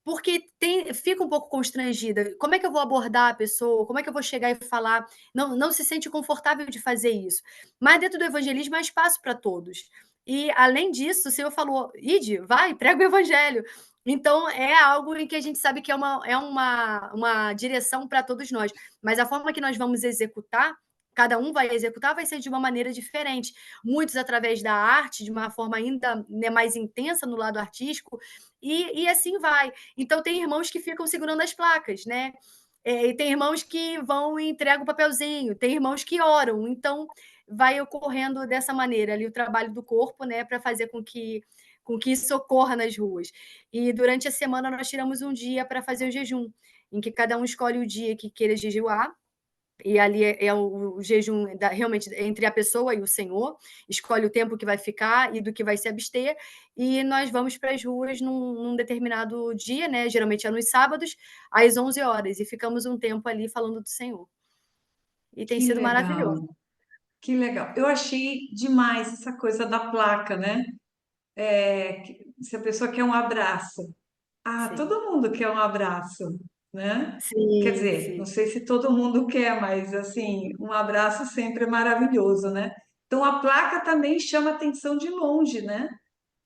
Porque fica um pouco constrangida. Como é que eu vou abordar a pessoa? Como é que eu vou chegar e falar? Não se sente confortável de fazer isso. Mas dentro do evangelismo há espaço para todos. E, além disso, o Senhor falou: ide, vai, prega o evangelho. Então, é algo em que a gente sabe que é uma direção para todos nós. Mas a forma que nós vamos executar, cada um vai executar, vai ser de uma maneira diferente. Muitos através da arte, de uma forma ainda, né, mais intensa no lado artístico, e assim vai. Então, tem irmãos que ficam segurando as placas, né? E tem irmãos que vão e entregam o papelzinho, tem irmãos que oram. Então, vai ocorrendo dessa maneira ali o trabalho do corpo, né, para fazer com que isso ocorra nas ruas. E durante a semana nós tiramos um dia para fazer o jejum, em que cada um escolhe o dia que queira jejuar, e ali é o jejum realmente entre a pessoa e o Senhor, escolhe o tempo que vai ficar e do que vai se abster, e nós vamos para as ruas num determinado dia, né? Geralmente é nos sábados, às 11 horas, e ficamos um tempo ali falando do Senhor. E tem Que sido maravilhoso. legal, que legal. Eu achei demais essa coisa da placa, né? Se a pessoa quer um abraço. Ah, Sim, todo mundo quer um abraço, né? Quer sim, dizer, não sim, sei se todo mundo quer, mas assim, um abraço sempre é maravilhoso, né? Então a placa também chama atenção de longe, né?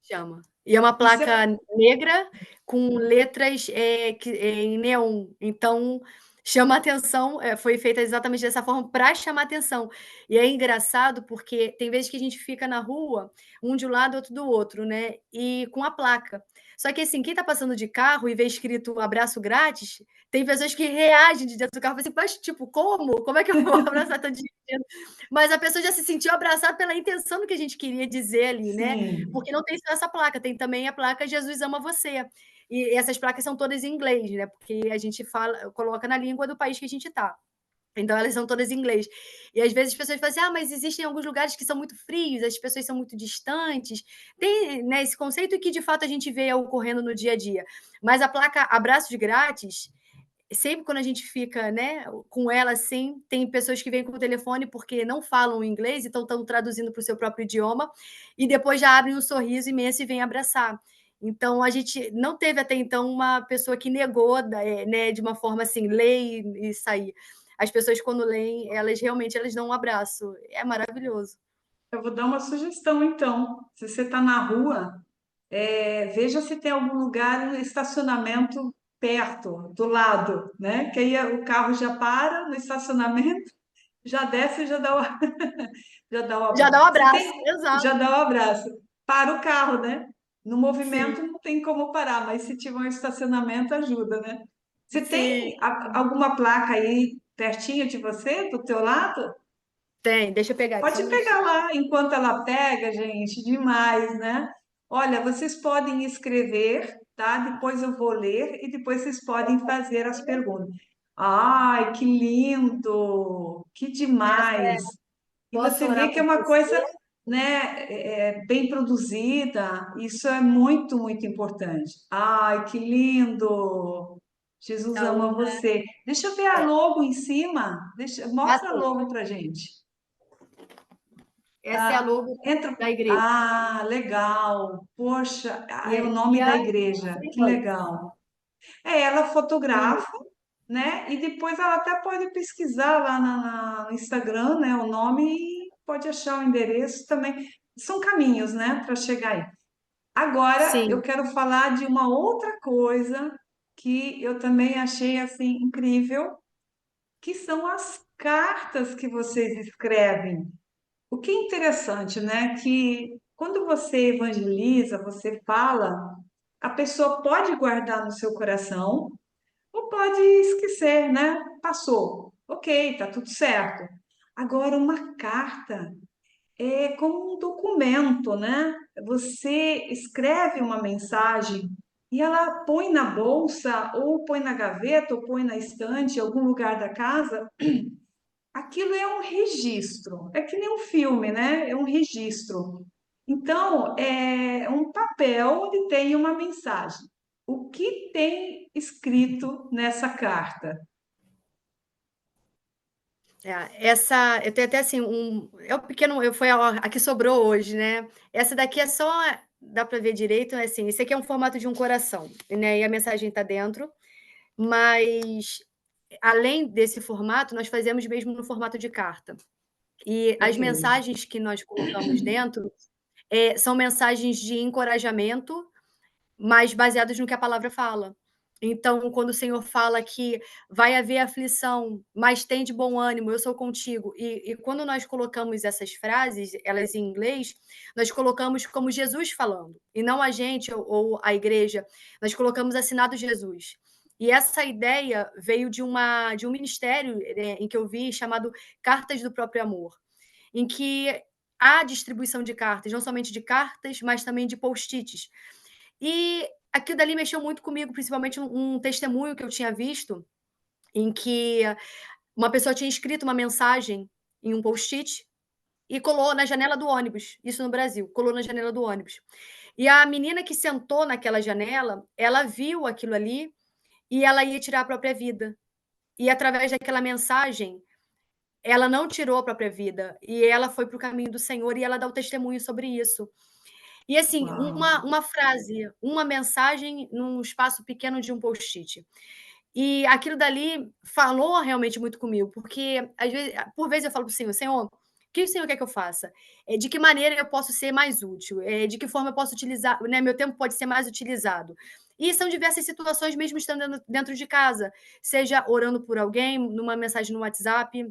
chama. E é uma Isso é placa negra com letras em neon. Então, chama atenção, foi feita exatamente dessa forma para chamar atenção. E é engraçado porque tem vezes que a gente fica na rua, um de um lado, outro do outro, né? E com a placa. Só que assim, quem está passando de carro e vê escrito abraço grátis, tem pessoas que reagem de dentro do carro, assim, mas tipo, como? Como é que eu vou abraçar tanto de gente? Mas a pessoa já se sentiu abraçada pela intenção do que a gente queria dizer ali, né? sim, Porque não tem só essa placa, tem também a placa Jesus ama você. E essas placas são todas em inglês, né? Porque a gente fala, coloca na língua do país que a gente está. Então elas são todas em inglês. E às vezes as pessoas falam assim: ah, mas existem alguns lugares que são muito frios, as pessoas são muito distantes. Tem, né, esse conceito que de fato a gente vê ocorrendo no dia a dia. Mas a placa Abraços Grátis, sempre quando a gente fica, né, com ela assim, tem pessoas que vêm com o telefone porque não falam inglês, então estão traduzindo para o seu próprio idioma, e depois já abrem um sorriso imenso e vêm abraçar. Então, a gente não teve até então uma pessoa que negou, né, de uma forma assim, ler e sair. As pessoas, quando leem, elas realmente elas dão um abraço. É maravilhoso. eu vou dar uma sugestão então. Se você está na rua, veja se tem algum lugar, um estacionamento perto, do lado, né? Que aí o carro já para no estacionamento, já desce e já dá o, já dá o Já abraço. dá um Se abraço, tem, exato. já dá o abraço. Para o carro, né? No Sim, movimento não tem como parar, mas se tiver um estacionamento ajuda, né? Você sim. tem alguma placa aí pertinho de você, do teu lado? Tem, deixa eu pegar aqui só Pode um pegar minutinho. lá enquanto ela pega, gente, demais, né? Olha, vocês podem escrever, tá? Depois eu vou ler e depois vocês podem fazer as perguntas. Ai, que lindo! Que Essa é, demais! E posso você vê orar que é por uma você? coisa, né, bem produzida. Isso é muito, muito importante. Ai, que lindo! Jesus ama Aluna, você. Deixa eu ver a é. logo em cima. Mostra a Assim, logo pra gente. essa é a Tá? logo Entra. da igreja. Ah, legal. Poxa, E é o e nome a da igreja. Que irmãs. legal. Ela E fotografa, né? E depois ela até pode pesquisar lá no Instagram, né? O nome e pode achar o endereço também. São caminhos, né? Para chegar aí. Agora eu Sim. quero falar de uma outra coisa que eu também achei assim incrível, que são as cartas que vocês escrevem. O que é interessante, né? Que quando você evangeliza, você fala, a pessoa pode guardar no seu coração ou pode esquecer, né? Passou. Ok, tá tudo certo. Agora, uma carta é como um documento, né? Você escreve uma mensagem e ela põe na bolsa, ou põe na gaveta, ou põe na estante, em algum lugar da casa. Aquilo é um registro, é que nem um filme, né? É um registro. Então, é um papel onde tem uma mensagem. O que tem escrito nessa carta? Essa eu tenho até, assim, é um pequeno foi a que sobrou hoje, né. Essa daqui é só dá para ver direito, é assim, esse aqui é um formato de um coração, né, e a mensagem está dentro, mas além desse formato, nós fazemos mesmo no formato de carta. E as Ok. mensagens que nós colocamos dentro, são mensagens de encorajamento, mas baseados no que a palavra fala. Então, quando o Senhor fala que vai haver aflição, mas tem de bom ânimo, eu sou contigo. E quando nós colocamos essas frases, elas em inglês, nós colocamos como Jesus falando, e não a gente ou a igreja, nós colocamos assinado Jesus. E essa ideia veio de um ministério, em que eu vi chamado Cartas do Próprio Amor, em que há distribuição de cartas, não somente de cartas, mas também de post-its. E aquilo dali mexeu muito comigo, principalmente um testemunho que eu tinha visto, em que uma pessoa tinha escrito uma mensagem em um post-it e colou na janela do ônibus, isso no Brasil, colou na janela do ônibus. E a menina que sentou naquela janela, ela viu aquilo ali e ela ia tirar a própria vida. E através daquela mensagem, ela não tirou a própria vida, e ela foi para o caminho do Senhor e ela dá o testemunho sobre isso. E assim, Uau! uma frase, uma mensagem num espaço pequeno de um post-it. E aquilo dali falou realmente muito comigo, porque às vezes por vezes eu falo para o Senhor: "Senhor, o que o Senhor quer que eu faça? De que maneira eu posso ser mais útil? De que forma eu posso utilizar, né, meu tempo pode ser mais utilizado?". E são diversas situações mesmo estando dentro de casa, seja orando por alguém, numa mensagem no WhatsApp,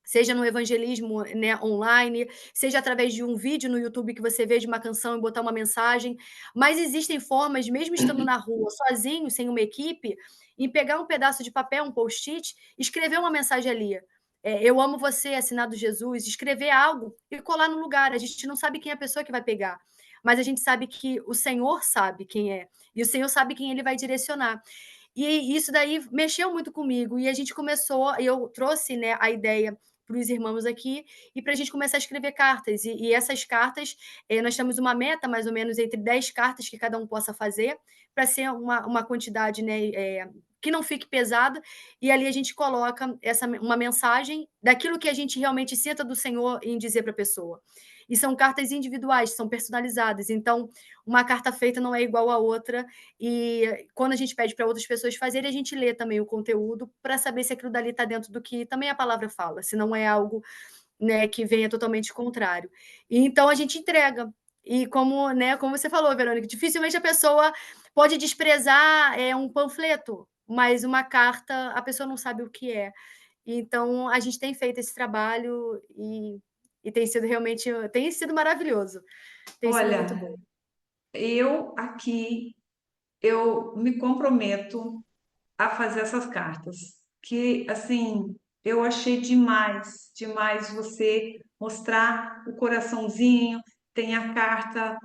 seja no evangelismo, né, online, seja através de um vídeo no YouTube que você vê de uma canção e botar uma mensagem, mas existem formas, mesmo estando na rua, sozinho, sem uma equipe, em pegar um pedaço de papel, um post-it, escrever uma mensagem ali. "Eu amo você", assinado Jesus, escrever algo e colar no lugar. A gente não sabe quem é a pessoa que vai pegar, mas a gente sabe que o Senhor sabe quem é, e o Senhor sabe quem ele vai direcionar. E isso daí mexeu muito comigo, e a gente começou eu trouxe, né, a ideia para os irmãos aqui, e para a gente começar a escrever cartas. E essas cartas, nós temos uma meta mais ou menos entre 10 cartas que cada um possa fazer, para ser uma quantidade, né, que não fique pesada, e ali a gente coloca uma mensagem daquilo que a gente realmente sinta do Senhor em dizer para a pessoa. E são cartas individuais, são personalizadas, então uma carta feita não é igual à outra, e quando a gente pede para outras pessoas fazerem, a gente lê também o conteúdo para saber se aquilo dali está dentro do que também a palavra fala, se não é algo, né, que venha totalmente contrário. E então a gente entrega. E como, né, como você falou, Verônica, dificilmente a pessoa pode desprezar, um panfleto, mas uma carta a pessoa não sabe o que é. Então a gente tem feito esse trabalho e tem sido realmente tem sido maravilhoso, tem sido muito Olha, bom. eu aqui, eu me comprometo a fazer essas cartas, que assim, eu achei demais, demais você mostrar o coraçãozinho, tem a carta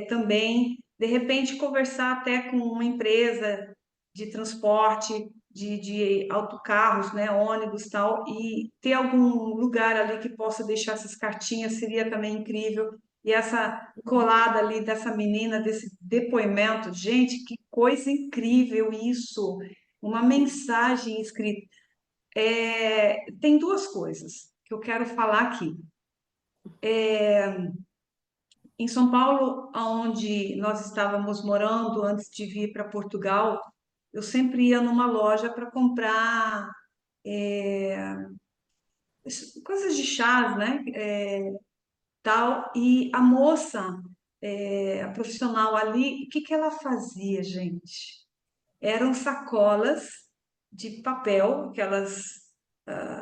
também, de repente conversar até com uma empresa de transporte, de autocarros, né, ônibus tal, e ter algum lugar ali que possa deixar essas cartinhas seria também incrível. E essa colada ali dessa menina, desse depoimento, gente, que coisa incrível isso! Uma mensagem escrita. Tem duas coisas que eu quero falar aqui. Em São Paulo, onde nós estávamos morando antes de vir para Portugal, eu sempre ia numa loja para comprar coisas de chás, né? Tal. E a moça, a profissional ali, o que que ela fazia, gente? Eram sacolas de papel, que elas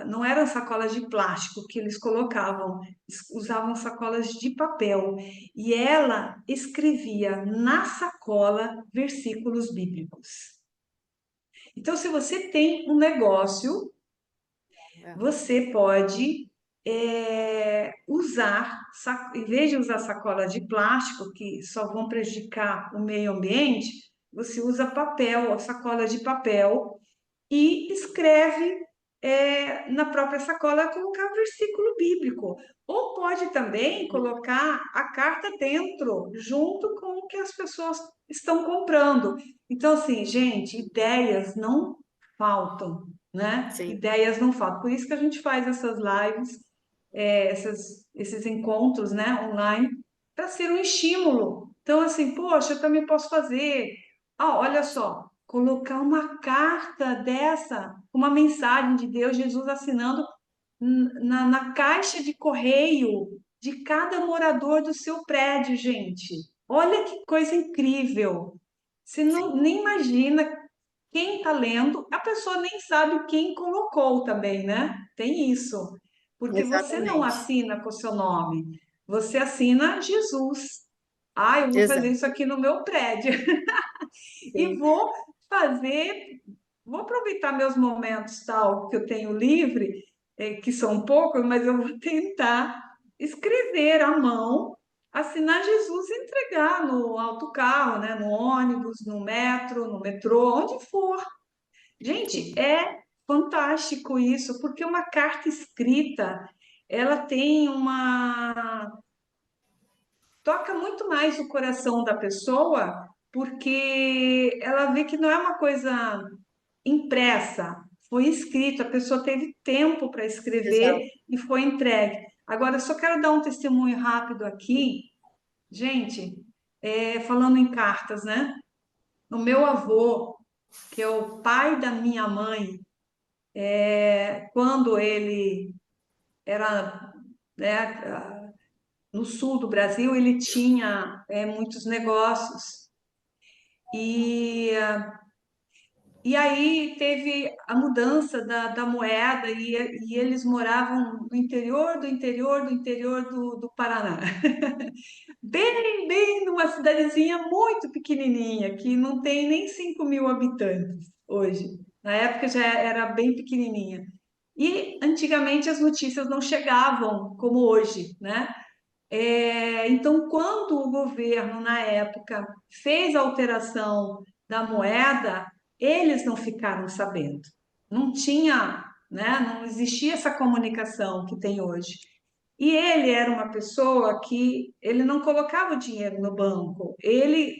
não eram sacolas de plástico que eles colocavam, eles usavam sacolas de papel. E ela escrevia na sacola versículos bíblicos. Então, se você tem um negócio, É. você pode usar, em vez de usar sacolas de plástico, que só vão prejudicar o meio ambiente, você usa papel, sacola de papel, e escreve na própria sacola, colocar um versículo bíblico. Ou pode também colocar a carta dentro, junto com o que as pessoas estão comprando. Então, assim, gente, ideias não faltam, né? Sim, Ideias não faltam. Por isso que a gente faz essas lives, esses encontros, né, online, para ser um estímulo. Então, assim, poxa, eu também posso fazer. Ah, olha só, colocar uma carta dessa, uma mensagem de Deus, Jesus assinando na caixa de correio de cada morador do seu prédio, gente. Olha que coisa incrível. Você não, sim, nem imagina quem está lendo, a pessoa nem sabe quem colocou também, né? Tem isso. Porque você não exatamente. assina com o seu nome, você assina Jesus. Ah, eu vou fazer Exato, isso aqui no meu prédio. E sim. fazer, vou aproveitar meus momentos tal que eu tenho livre, que são poucos, mas eu vou tentar escrever à mão, assinar Jesus e entregar no autocarro, né, no ônibus, no metro, no metrô, onde for. Gente, Sim, é fantástico isso, porque uma carta escrita, ela tem uma toca muito mais o coração da pessoa, porque ela vê que não é uma coisa impressa, foi escrito, a pessoa teve tempo para escrever exato. e foi entregue. Agora, eu só quero dar um testemunho rápido aqui, gente, falando em cartas, né? O meu avô, que é o pai da minha mãe, quando ele era, né, no sul do Brasil, ele tinha muitos negócios. E E aí teve a mudança da moeda e eles moravam no interior do interior do interior do Paraná. Bem numa cidadezinha muito pequenininha, que não tem nem 5.000 habitantes hoje. Na época já era bem pequenininha. E antigamente as notícias não chegavam como hoje, né? Então, quando o governo, na época, fez a alteração da moeda, eles não ficaram sabendo. Não tinha, né, não existia essa comunicação que tem hoje. E ele era uma pessoa que ele não colocava o dinheiro no banco, ele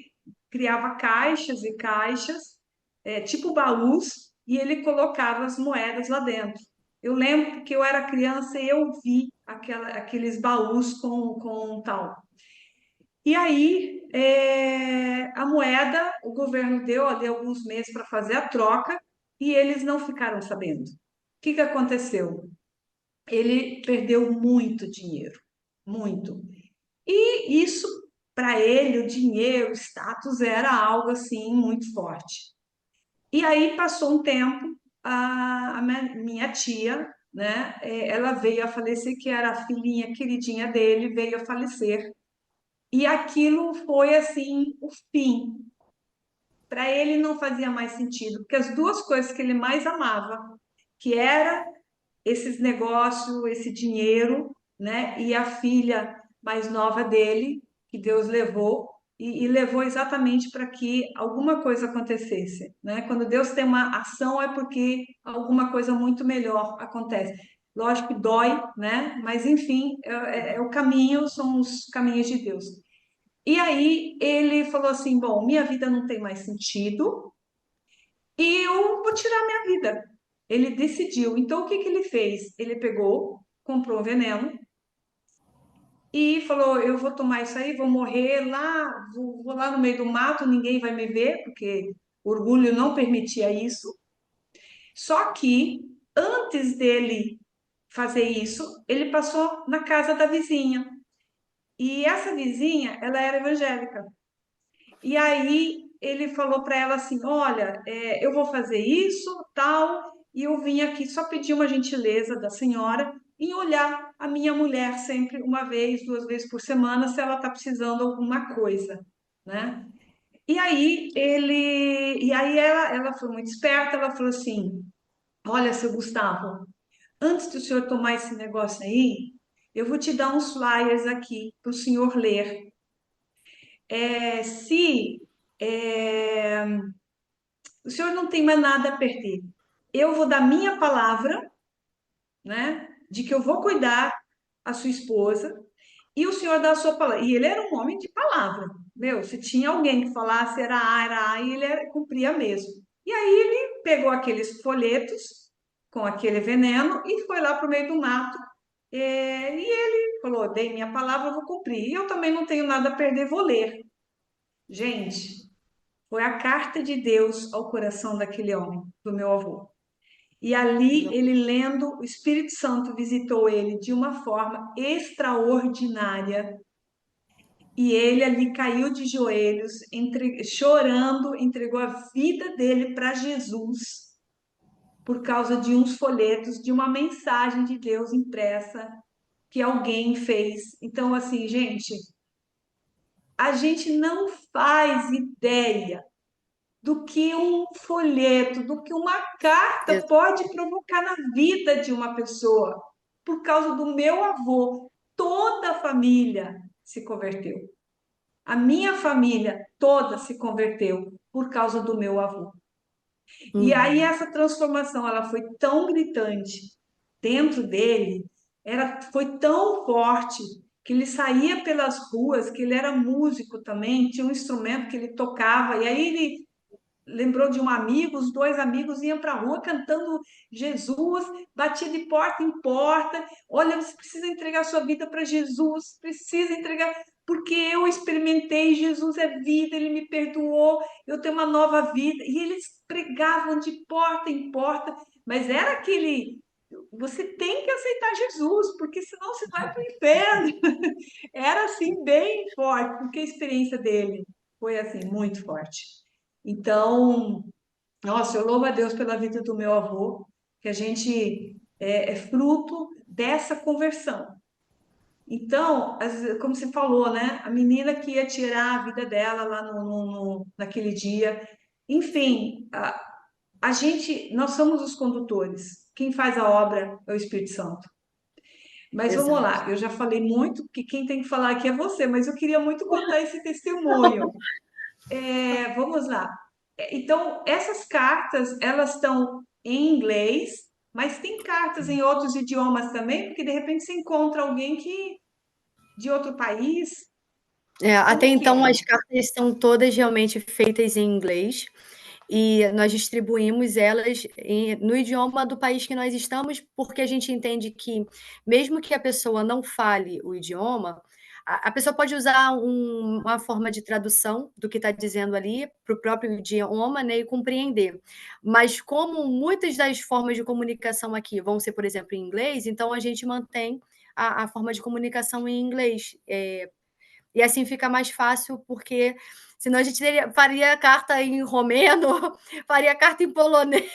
criava caixas e caixas, tipo baús, e ele colocava as moedas lá dentro. Eu lembro que eu era criança e eu vi aqueles baús com tal. E aí, a moeda, o governo deu ali alguns meses para fazer a troca e eles não ficaram sabendo. O que que aconteceu? Ele perdeu muito dinheiro, muito. E isso, para ele, o dinheiro, o status era algo assim muito forte. E aí passou um tempo, a minha tia, né, ela veio a falecer, que era a filhinha queridinha dele, veio a falecer. E aquilo foi assim o fim. Para ele não fazia mais sentido, porque as duas coisas que ele mais amava, que era esses negócios, esse dinheiro, né? E a filha mais nova dele, que Deus levou, e levou exatamente para que alguma coisa acontecesse, né? Quando Deus tem uma ação é porque alguma coisa muito melhor acontece. Lógico que dói, né? Mas enfim, é o caminho, são os caminhos de Deus. E aí ele falou assim: bom, minha vida não tem mais sentido e eu vou tirar minha vida. Ele decidiu. Então o que que ele fez? Ele pegou, comprou um veneno e falou: eu vou tomar isso aí, vou morrer lá, vou lá no meio do mato, ninguém vai me ver, porque o orgulho não permitia isso. Só que antes dele fazer isso, ele passou na casa da vizinha. E essa vizinha, ela era evangélica. E aí ele falou para ela assim: Olha, eu vou fazer isso, tal, e eu vim aqui só pedir uma gentileza da senhora em olhar a minha mulher sempre uma vez, duas vezes por semana, se ela está precisando de alguma coisa, né? E aí ela foi muito esperta, ela falou assim: Olha, seu Gustavo, antes do senhor tomar esse negócio aí, eu vou te dar uns flyers aqui para o senhor ler. Se é, o senhor não tem mais nada a perder, eu vou dar minha palavra, né, de que eu vou cuidar a sua esposa, e o senhor dá a sua palavra. E ele era um homem de palavra. Meu, se tinha alguém que falasse era A, e ele cumpria mesmo. E aí ele pegou aqueles folhetos com aquele veneno e foi lá para o meio do mato. E ele falou: Dei minha palavra, eu vou cumprir. E eu também não tenho nada a perder, vou ler. Gente, foi a carta de Deus ao coração daquele homem, do meu avô. E ali, ele lendo, o Espírito Santo visitou ele de uma forma extraordinária. E ele ali caiu de joelhos, chorando, entregou a vida dele para Jesus por causa de uns folhetos, de uma mensagem de Deus impressa que alguém fez. Então, assim, gente, a gente não faz ideia do que um folheto, do que uma carta Ex pode provocar na vida de uma pessoa. Por causa do meu avô, toda a família se converteu. A minha família toda se converteu por causa do meu avô. E aí Uhum. essa transformação, ela foi tão gritante dentro dele, foi tão forte que ele saía pelas ruas, que ele era músico também, tinha um instrumento que ele tocava, e aí ele lembrou de um amigo, os dois amigos iam para a rua cantando Jesus, batia de porta em porta. Olha, você precisa entregar sua vida para Jesus, precisa entregar, porque eu experimentei, Jesus é vida, ele me perdoou, eu tenho uma nova vida. E eles pregavam de porta em porta, mas era aquele. Você tem que aceitar Jesus, porque senão você vai para o inferno. Era assim, bem forte, porque a experiência dele foi assim, muito forte. Então, nossa, eu louvo a Deus pela vida do meu avô, que a gente é fruto dessa conversão. Então, como você falou, né? A menina que ia tirar a vida dela lá naquele dia. Enfim, nós somos os condutores. Quem faz a obra é o Espírito Santo. Mas vamos Exato. lá, eu já falei muito, que quem tem que falar aqui é você, mas eu queria muito contar esse testemunho. Vamos lá. Então, essas cartas, elas estão em inglês, mas tem cartas em outros idiomas também, porque de repente você encontra alguém que de outro país. Até Como que então é? as cartas são todas realmente feitas em inglês, e nós distribuímos elas no idioma do país que nós estamos, porque a gente entende que, mesmo que a pessoa não fale o idioma, a pessoa pode usar uma forma de tradução do que está dizendo ali para o próprio idioma, né, e compreender. Mas como muitas das formas de comunicação aqui vão ser, por exemplo, em inglês, então a gente mantém a forma de comunicação em inglês. E assim fica mais fácil, porque senão a gente faria carta em romeno, faria carta em polonês,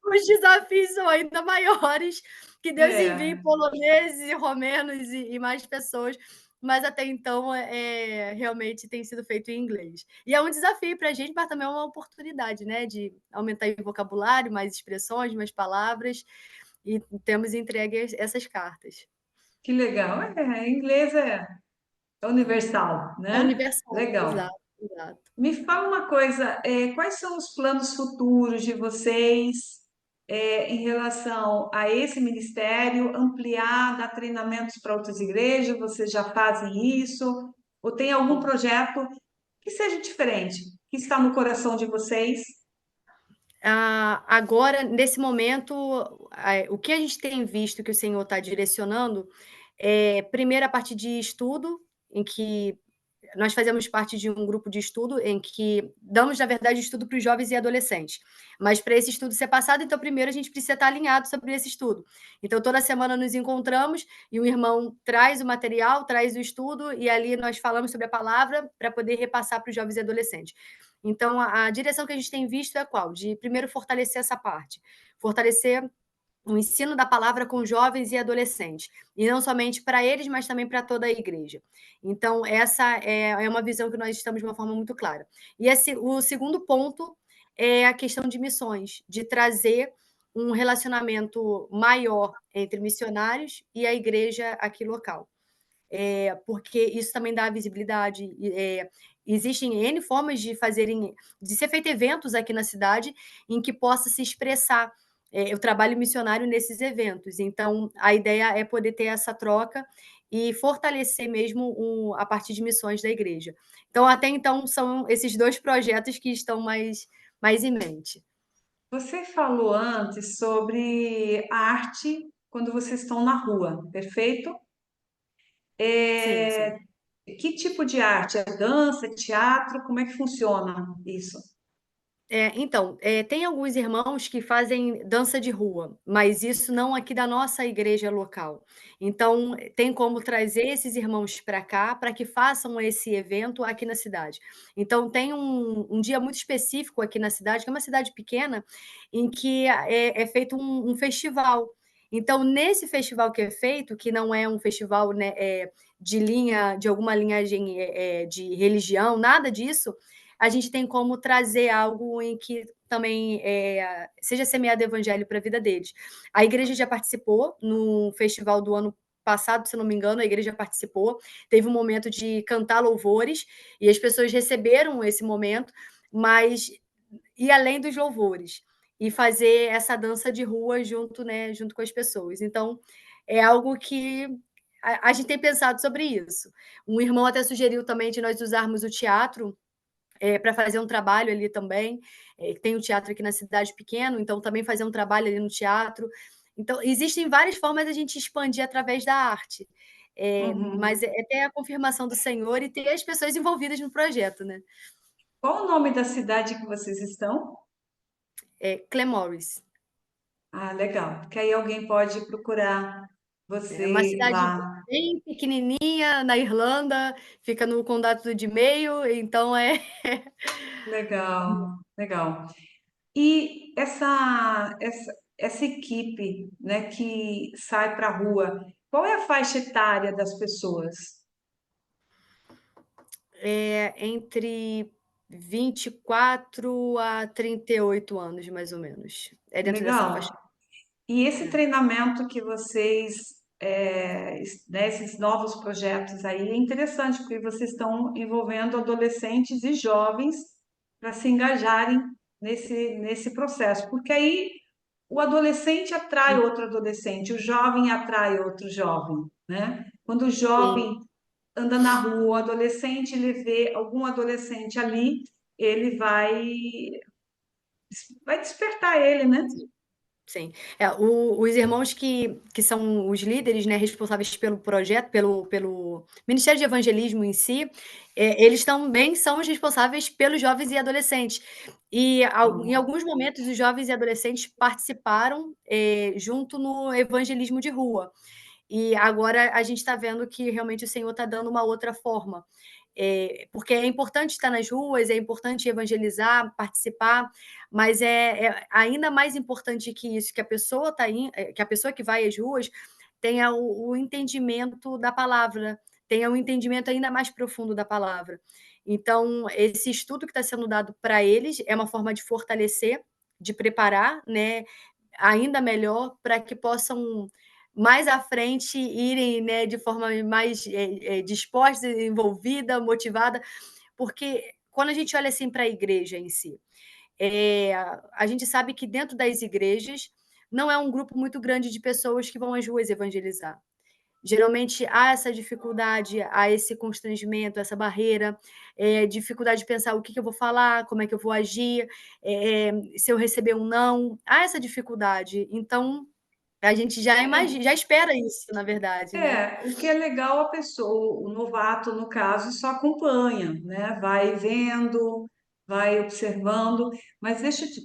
os desafios são ainda maiores. Que Deus envie É, poloneses e romenos e mais pessoas, mas até então realmente tem sido feito em inglês. E é um desafio para a gente, mas também é uma oportunidade, né, de aumentar o vocabulário, mais expressões, mais palavras, e temos entregue essas cartas. que legal. Inglês é universal, É né? universal, Legal. exato, exato. Me fala uma coisa, quais são os planos futuros de vocês, em relação a esse ministério, ampliar, dar treinamentos para outras igrejas? Vocês já fazem isso? Ou tem algum projeto que seja diferente, que está no coração de vocês? Agora, nesse momento, o que a gente tem visto que o Senhor está direcionando é, primeiro, a parte de estudo, em que nós fazemos parte de um grupo de estudo em que damos, na verdade, estudo para os jovens e adolescentes. Mas para esse estudo ser passado, então, primeiro a gente precisa estar alinhado sobre esse estudo. Então, toda semana nos encontramos e o irmão traz o material, traz o estudo, e ali nós falamos sobre a palavra para poder repassar para os jovens e adolescentes. Então, a direção que a gente tem visto é qual? De primeiro fortalecer essa parte, fortalecer o ensino da palavra com jovens e adolescentes, e não somente para eles, mas também para toda a igreja. Então, essa é uma visão que nós estamos de uma forma muito clara. E o segundo ponto é a questão de missões, de trazer um relacionamento maior entre missionários e a igreja aqui local. Porque isso também dá visibilidade. Existem N formas de ser feito eventos aqui na cidade em que possa se expressar o trabalho missionário nesses eventos. Então, a ideia é poder ter essa troca e fortalecer mesmo a partir de missões da igreja. Então, até então, são esses dois projetos que estão mais em mente. Você falou antes sobre a arte quando vocês estão na rua, perfeito? Sim, sim. Que tipo de arte? É dança, é teatro? Como é que funciona isso? Então, tem alguns irmãos que fazem dança de rua, mas isso não aqui da nossa igreja local. Então, tem como trazer esses irmãos para cá, para que façam esse evento aqui na cidade. Então, tem um dia muito específico aqui na cidade, que é uma cidade pequena, em que é feito um festival. Então, nesse festival que é feito, que não é um festival, né, de alguma linhagem de religião, nada disso, a gente tem como trazer algo em que também seja semeado evangelho para a vida deles. A igreja já participou no festival do ano passado, se não me engano, a igreja participou, teve um momento de cantar louvores, e as pessoas receberam esse momento, mas ir além dos louvores, e fazer essa dança de rua junto, né, junto com as pessoas. Então, é algo que a gente tem pensado sobre isso. Um irmão até sugeriu também de nós usarmos o teatro para fazer um trabalho ali também. Tem um teatro aqui na cidade pequeno, então também fazer um trabalho ali no teatro. Então, existem várias formas da gente expandir através da arte. Mas Uhum. é ter a confirmação do Senhor e ter as pessoas envolvidas no projeto, né? Qual o nome da cidade que vocês estão? Clemores. Ah, legal. Porque aí alguém pode procurar É uma você cidade lá. bem pequenininha na Irlanda, fica no condado de Mayo, então Legal, legal. E essa equipe, né, que sai para a rua, qual é a faixa etária das pessoas? entre 24 a 38 anos, mais ou menos. É dentro dessa Legal. faixa. E esse É. treinamento que vocês, né, esses novos projetos aí, é interessante, porque vocês estão envolvendo adolescentes e jovens para se engajarem nesse processo, porque aí o adolescente atrai outro adolescente, o jovem atrai outro jovem, né? Quando o Sim, jovem anda na rua, o adolescente, ele vê algum adolescente ali, ele vai despertar ele, né? sim. Os irmãos que são os líderes, né, responsáveis pelo projeto, pelo Ministério de Evangelismo em si, eles também são os responsáveis pelos jovens e adolescentes. E em alguns momentos os jovens e adolescentes participaram, junto no evangelismo de rua. E agora a gente está vendo que realmente o Senhor está dando uma outra forma. Porque é importante estar nas ruas, é importante evangelizar, participar, mas é ainda mais importante que isso, que a pessoa que a pessoa que vai às ruas tenha o entendimento da palavra, tenha um entendimento ainda mais profundo da palavra. Então, esse estudo que está sendo dado para eles é uma forma de fortalecer, de preparar, né, ainda melhor para que possam mais à frente irem, né, de forma mais disposta, envolvida, motivada, porque quando a gente olha assim para a igreja em si, é, a gente sabe que dentro das igrejas não é um grupo muito grande de pessoas que vão às ruas evangelizar. Geralmente há essa dificuldade, há esse constrangimento, essa barreira, dificuldade de pensar o que eu vou falar, como é que eu vou agir, se eu receber um não, há essa dificuldade. Então, A gente já imagina, já espera isso, na verdade, né. O que é legal, a pessoa, o novato, no caso, só acompanha, né? Vai vendo, vai observando, mas deixa eu te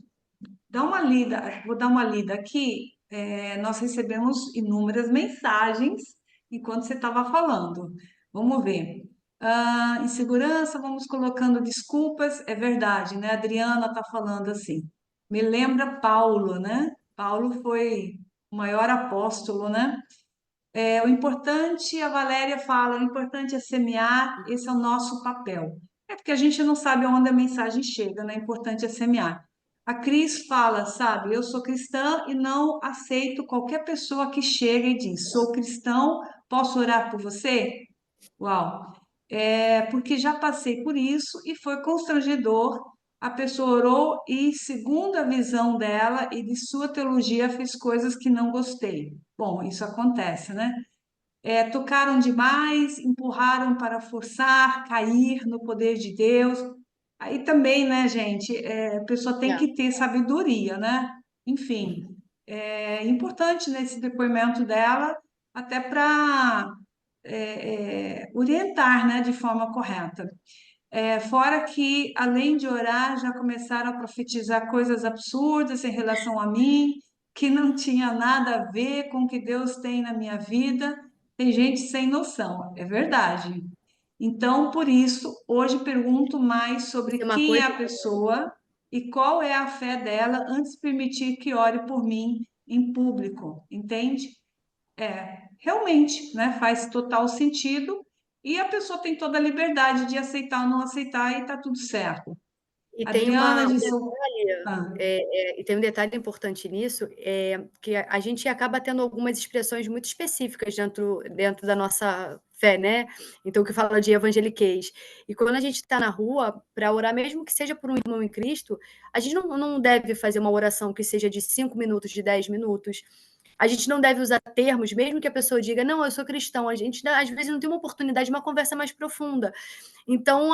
dar uma lida, vou dar uma lida aqui. Nós recebemos inúmeras mensagens enquanto você estava falando. Vamos ver. Insegurança, vamos colocando desculpas, é verdade, né? A Adriana está falando assim. Me lembra Paulo, né? Paulo foi o maior apóstolo, né? O importante, a Valéria fala, o importante é semear, esse é o nosso papel. É porque a gente não sabe aonde a mensagem chega, né? O importante é semear. A Cris fala, sabe, eu sou cristã e não aceito qualquer pessoa que chega e diz, sou cristão, posso orar por você? Uau! Porque já passei por isso e foi constrangedor. A pessoa orou e, segundo a visão dela e de sua teologia, fez coisas que não gostei. Bom, isso acontece, né? Tocaram demais, empurraram para forçar, cair no poder de Deus. Aí também, né, gente, a pessoa tem É. que ter sabedoria, né? Enfim, é importante nesse depoimento dela, até para orientar, né, de forma correta. Fora que, além de orar, já começaram a profetizar coisas absurdas em relação a mim, que não tinha nada a ver com o que Deus tem na minha vida. Tem gente sem noção, é verdade. Então, por isso, hoje pergunto mais Isso é sobre uma quem é coisa a pessoa e qual é a fé dela antes de permitir que ore por mim em público, entende? Realmente, né, faz total sentido e a pessoa tem toda a liberdade de aceitar ou não aceitar e tá tudo certo. e tem Adriana um disse, detalhe, ah, e tem um detalhe importante nisso, que a gente acaba tendo algumas expressões muito específicas dentro da nossa fé, né, então que fala de evangeliquez. E quando a gente está na rua para orar, mesmo que seja por um irmão em Cristo, a gente não deve fazer uma oração que seja de 5 minutos, de 10 minutos. A gente não deve usar termos, mesmo que a pessoa diga: "Não, eu sou cristão", a gente às vezes não tem uma oportunidade de uma conversa mais profunda. Então,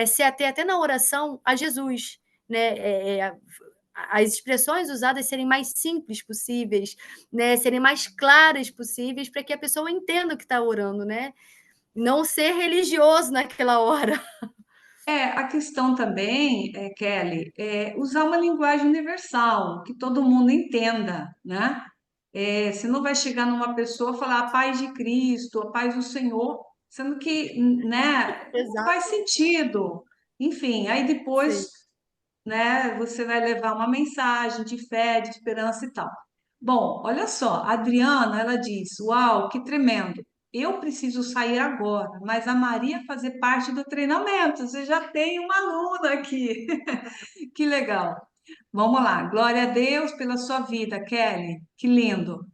se ater até na oração a Jesus, né? As expressões usadas serem mais simples possíveis, né? Serem mais claras possíveis para que a pessoa entenda o que está orando, né? Não ser religioso naquela hora. a questão também, Kelly, é usar uma linguagem universal, que todo mundo entenda, né? Você não vai chegar numa pessoa e falar a paz de Cristo, a paz do Senhor, sendo que, né, não faz Exato, sentido. Enfim, aí sim. depois, né, você vai levar uma mensagem de fé, de esperança e tal. Bom, olha só, a Adriana, ela diz, uau, que tremendo. Eu preciso sair agora, mas a Maria fazer parte do treinamento. Você já tem uma aluna aqui. Que legal. Vamos lá. Glória a Deus pela sua vida, Kelly. Que lindo.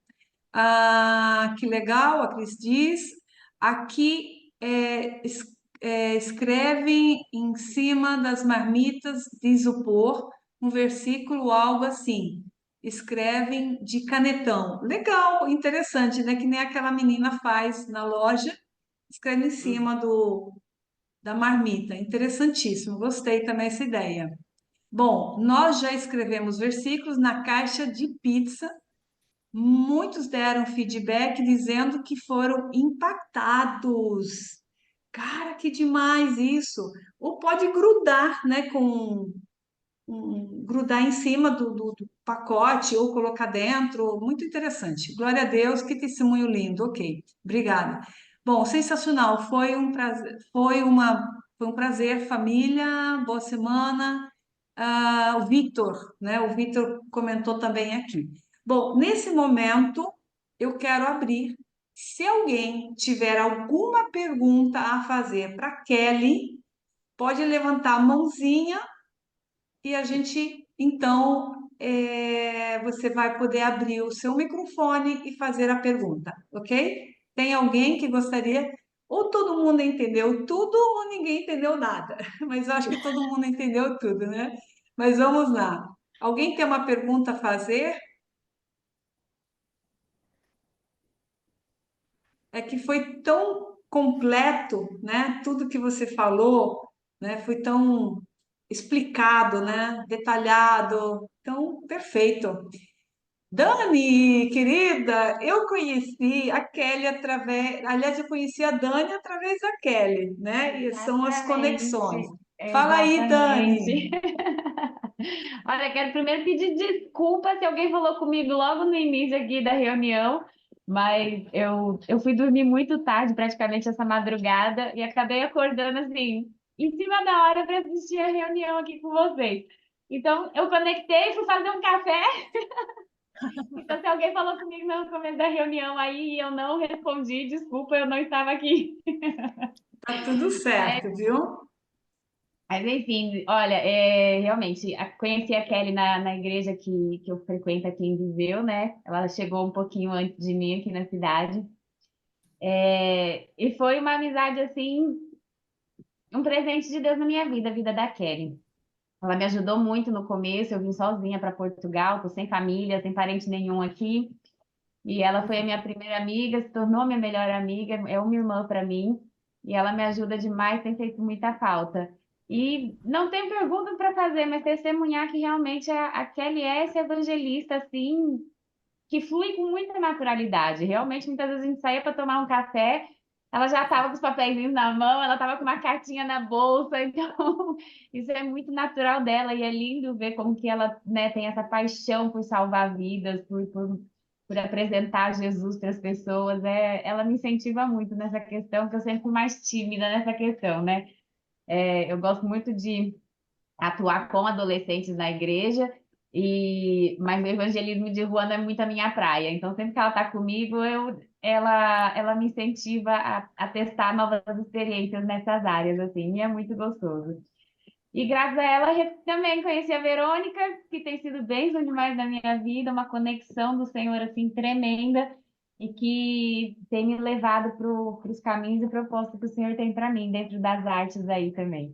Que legal, a Cris diz. Aqui escrevem em cima das marmitas de isopor um versículo, algo assim. Escrevem de canetão. Legal, interessante, né? Que nem aquela menina faz na loja, escreve em Hum. cima da marmita. Interessantíssimo, gostei também dessa ideia. Bom, nós já escrevemos versículos na caixa de pizza. Muitos deram feedback dizendo que foram impactados. Cara, que demais isso! Ou pode grudar, né, grudar em cima do pacote ou colocar dentro. Muito interessante. Glória a Deus, que testemunho lindo. Ok, obrigada. Bom, sensacional. Foi um prazer, família. Boa semana. O Victor, né? O Victor comentou também aqui. Bom, nesse momento eu quero abrir. Se alguém tiver alguma pergunta a fazer para Kelly, pode levantar a mãozinha e a gente, então, você vai poder abrir o seu microfone e fazer a pergunta, ok? Tem alguém que gostaria? Ou todo mundo entendeu tudo ou ninguém entendeu nada. Mas eu acho que todo mundo entendeu tudo, né? Mas vamos lá. Alguém tem uma pergunta a fazer? É que foi tão completo, né? Tudo que você falou, né? Foi tão explicado, né? Detalhado, tão perfeito. Dani, querida, eu conheci a Kelly aliás, eu conheci a Dani através da Kelly, né? E são as conexões. Exatamente, Fala aí, Dani. exatamente. Olha, quero primeiro pedir desculpa se alguém falou comigo logo no início aqui da reunião, mas eu fui dormir muito tarde, praticamente essa madrugada, e acabei acordando assim, em cima da hora para assistir a reunião aqui com vocês. Então, eu conectei, fui fazer um café. Então, se alguém falou comigo no começo da reunião aí e eu não respondi, desculpa, eu não estava aqui. Tá tudo certo, viu? Mas enfim, olha, realmente, conheci a Kelly na igreja que eu frequento aqui em Viseu, né? Ela chegou um pouquinho antes de mim aqui na cidade. E foi uma amizade, assim, um presente de Deus na minha vida, a vida da Kelly. Ela me ajudou muito no começo, eu vim sozinha para Portugal, tô sem família, sem parente nenhum aqui. E ela foi a minha primeira amiga, se tornou minha melhor amiga, é uma irmã para mim, e ela me ajuda demais, tem feito muita falta. E não tem pergunta para fazer, mas testemunhar que realmente a Kelly é essa evangelista, assim, que flui com muita naturalidade. Realmente, muitas vezes a gente saía para tomar um café, ela já estava com os papéis na mão, ela estava com uma cartinha na bolsa, então isso é muito natural dela e é lindo ver como que ela, né, tem essa paixão por salvar vidas, por apresentar Jesus para as pessoas. Ela me incentiva muito nessa questão, que eu sempre fui mais tímida nessa questão, né? Eu gosto muito de atuar com adolescentes na igreja, mas o evangelismo de rua não é muito a minha praia. Então, sempre que ela está comigo, ela me incentiva a testar novas experiências nessas áreas, assim, e é muito gostoso. E graças a ela, também conheci a Verônica, que tem sido bênção demais na minha vida, uma conexão do Senhor, assim, tremenda, e que tem me levado para os caminhos e propósitos que o Senhor tem para mim, dentro das artes aí também.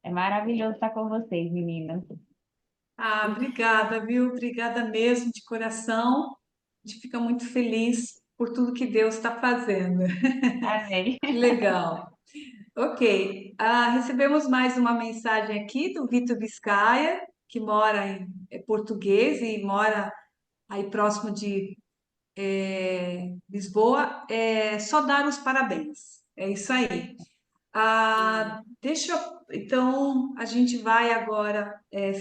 É maravilhoso estar com vocês, meninas. Ah, obrigada, viu? Obrigada mesmo, de coração. A gente fica muito feliz por tudo que Deus está fazendo. Amém. Que legal. Ok. Recebemos mais uma mensagem aqui do Vitor Vizcaia, que mora é português e mora aí próximo de Lisboa. Só dar os parabéns. É isso aí. Então, a gente vai agora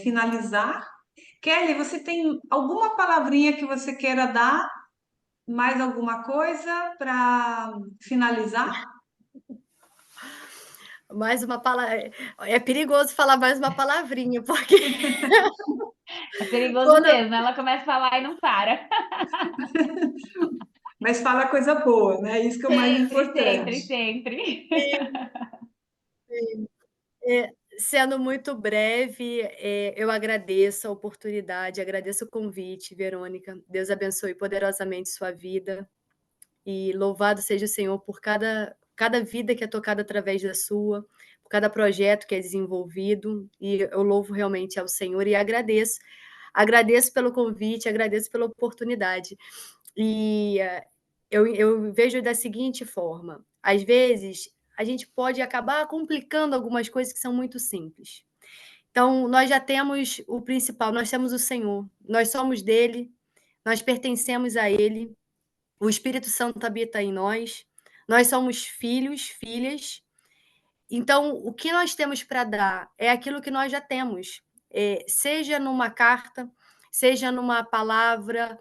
finalizar. Kelly, você tem alguma palavrinha que você queira dar? Mais alguma coisa para finalizar? Mais uma palavra. É perigoso falar mais uma palavrinha, porque É perigoso quando mesmo. Ela começa a falar e não para. Mas fala coisa boa, né? Isso que é o mais Sempre, importante. sempre, sempre. sendo muito breve, eu agradeço a oportunidade, agradeço o convite, Verônica. Deus abençoe poderosamente sua vida e louvado seja o Senhor por cada vida que é tocada através da sua, por cada projeto que é desenvolvido, e eu louvo realmente ao Senhor e agradeço. Agradeço pelo convite, agradeço pela oportunidade. E eu vejo da seguinte forma: às vezes a gente pode acabar complicando algumas coisas que são muito simples. Então, nós já temos o principal, nós temos o Senhor, nós somos dele, nós pertencemos a ele, o Espírito Santo habita em nós somos filhos, filhas. Então, o que nós temos para dar é aquilo que nós já temos, seja numa carta, seja numa palavra,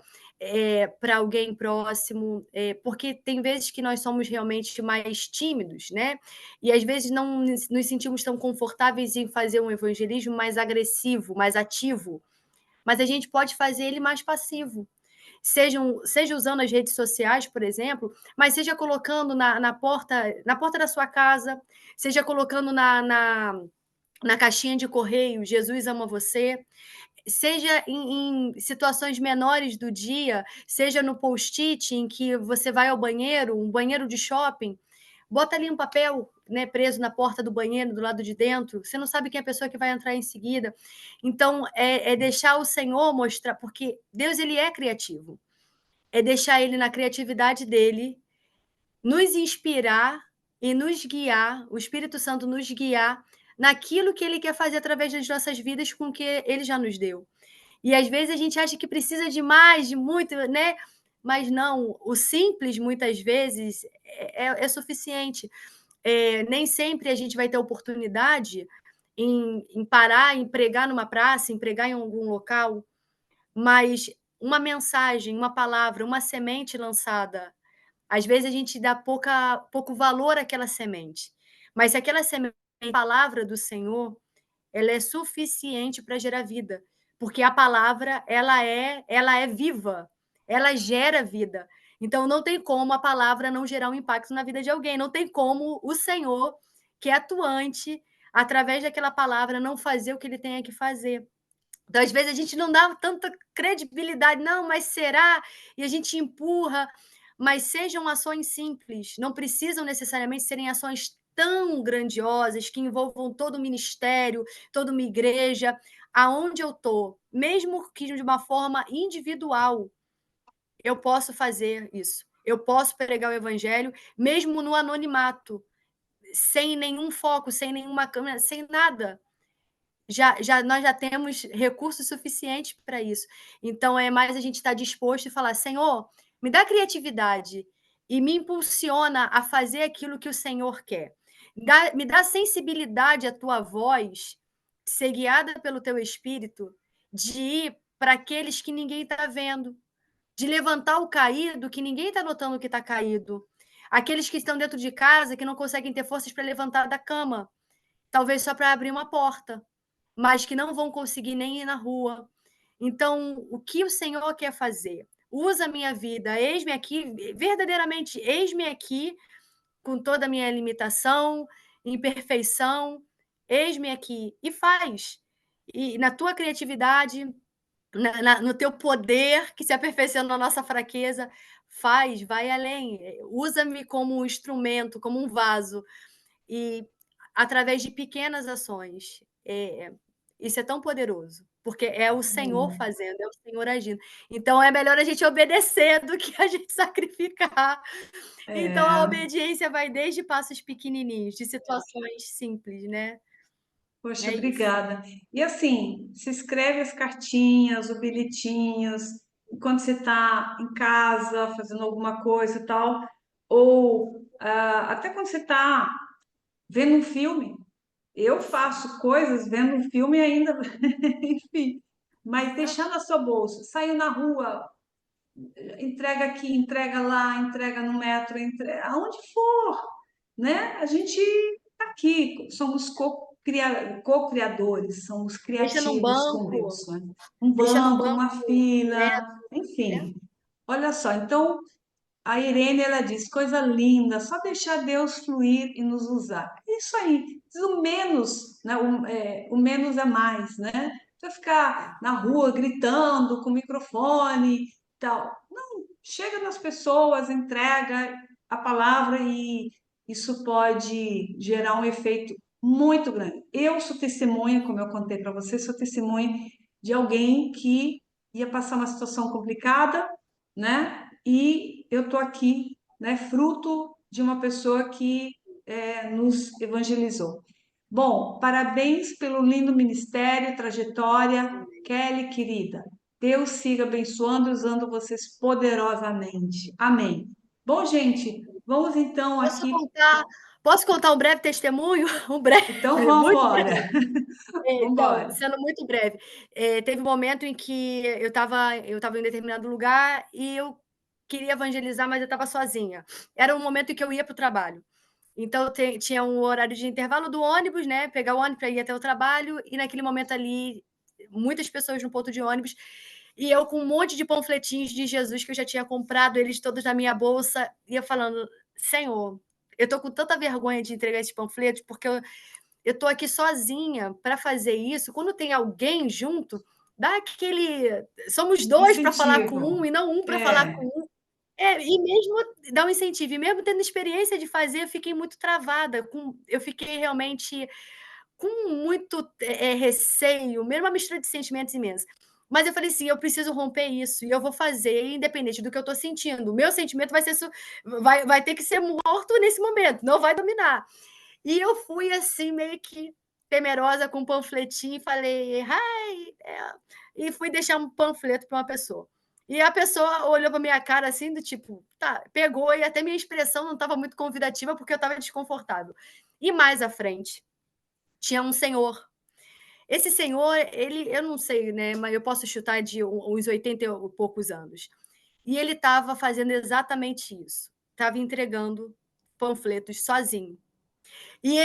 para alguém próximo, porque tem vezes que nós somos realmente mais tímidos, né? E às vezes não nos sentimos tão confortáveis em fazer um evangelismo mais agressivo, mais ativo, mas a gente pode fazer ele mais passivo. Seja usando as redes sociais, por exemplo, mas seja colocando na porta da sua casa, seja colocando na caixinha de correio, Jesus ama você, seja em situações menores do dia, seja no post-it em que você vai ao banheiro, um banheiro de shopping, bota ali um papel, né, preso na porta do banheiro, do lado de dentro, você não sabe quem é a pessoa que vai entrar em seguida. Então, é deixar o Senhor mostrar, porque Deus ele é criativo, é deixar ele na criatividade dele, nos inspirar e nos guiar, o Espírito Santo nos guiar naquilo que ele quer fazer através das nossas vidas com o que ele já nos deu. E às vezes a gente acha que precisa de mais, de muito, né? Mas não, o simples muitas vezes é suficiente. Nem sempre a gente vai ter oportunidade em parar, em pregar numa praça, em pregar em algum local, mas uma mensagem, uma palavra, uma semente lançada, às vezes a gente dá pouco valor àquela semente, mas se aquela semente é a palavra do Senhor, ela é suficiente para gerar vida, porque a palavra ela é viva, ela gera vida. Então não tem como a palavra não gerar um impacto na vida de alguém, não tem como o Senhor, que é atuante, através daquela palavra não fazer o que ele tem que fazer. Então, às vezes, a gente não dá tanta credibilidade, não, mas será? E a gente empurra, mas sejam ações simples, não precisam necessariamente serem ações tão grandiosas que envolvam todo o ministério, toda uma igreja. Aonde eu estou, mesmo que de uma forma individual, eu posso fazer isso. Eu posso pregar o evangelho, mesmo no anonimato, sem nenhum foco, sem nenhuma câmera, sem nada. Nós já temos recursos suficientes para isso. Então, é mais a gente estar disposto e falar: Senhor, me dá criatividade e me impulsiona a fazer aquilo que o Senhor quer. Me dá sensibilidade à tua voz, ser guiada pelo teu espírito, de ir para aqueles que ninguém está vendo, de levantar o caído que ninguém está notando que está caído, aqueles que estão dentro de casa que não conseguem ter forças para levantar da cama, talvez só para abrir uma porta, mas que não vão conseguir nem ir na rua. Então, o que o Senhor quer fazer? Usa a minha vida, eis-me aqui, verdadeiramente, eis-me aqui, com toda a minha limitação, imperfeição, eis-me aqui, e faz. E na tua criatividade, no teu poder, que se aperfeiçoa na nossa fraqueza, faz, vai além. Usa-me como um instrumento, como um vaso, e através de pequenas ações. Isso é tão poderoso, porque é o Senhor fazendo, é o Senhor agindo. Então é melhor a gente obedecer do que a gente sacrificar. Então a É, obediência vai desde passos pequenininhos, de situações simples, né? poxa, É isso. obrigada. E assim, se escreve as cartinhas, os bilhetinhos, quando você está em casa fazendo alguma coisa e tal, ou até quando você está vendo um filme. Eu faço coisas vendo um filme ainda, enfim, mas deixando a sua bolsa, saiu na rua, entrega aqui, entrega lá, entrega no metro, entrega, aonde for, né? A gente está aqui, somos co-criadores, somos Deixa num criativos com banco, Deus, né? Um deixa num banco, uma banco, né? fila, enfim. Olha só, então a Irene, ela diz, coisa linda, só deixar Deus fluir e nos usar. É isso aí, o menos, né? O menos é mais, né? Você ficar na rua gritando com o microfone e tal. Não, chega nas pessoas, entrega a palavra e isso pode gerar um efeito muito grande. Eu sou testemunha, como eu contei para você, sou testemunha de alguém que ia passar uma situação complicada, né? E eu estou aqui, né, fruto de uma pessoa que nos evangelizou. Bom, parabéns pelo lindo ministério, trajetória, Kelly, querida. Deus siga abençoando e usando vocês poderosamente. Amém. Bom, gente, vamos então Posso aqui. contar, posso contar um breve testemunho? Um breve, Então, vamos muito embora. breve. Vamos Então, embora. sendo muito breve, teve um momento em que eu estava em determinado lugar e eu queria evangelizar, mas eu estava sozinha. Era um momento em que eu ia para o trabalho. Então, tinha um horário de intervalo do ônibus, né? Pegar o ônibus para ir até o trabalho, e naquele momento ali, muitas pessoas no ponto de ônibus, e eu com um monte de panfletinhos de Jesus que eu já tinha comprado, eles todos na minha bolsa, ia falando: Senhor, eu tô com tanta vergonha de entregar esses panfletos, porque eu estou aqui sozinha para fazer isso. Quando tem alguém junto, dá aquele. Somos dois para falar com Incentivo. um e não um para falar É, com um. E mesmo dá um incentivo, e mesmo tendo experiência de fazer, eu fiquei muito travada. Eu fiquei realmente com muito receio, mesmo uma mistura de sentimentos imensa. Mas eu falei assim: eu preciso romper isso, e eu vou fazer, independente do que eu estou sentindo. O meu sentimento vai ter que ser morto nesse momento, não vai dominar. E eu fui assim, meio que temerosa, com um panfletinho, e falei: "Hi, e fui deixar um panfleto para uma pessoa. E a pessoa olhou para minha cara assim, do tipo, tá, pegou, e até minha expressão não estava muito convidativa, porque eu estava desconfortável. E mais à frente, tinha um senhor. Esse senhor, ele, eu não sei, né, mas eu posso chutar de uns 80 e poucos anos. E ele estava fazendo exatamente isso. Estava entregando panfletos sozinho. E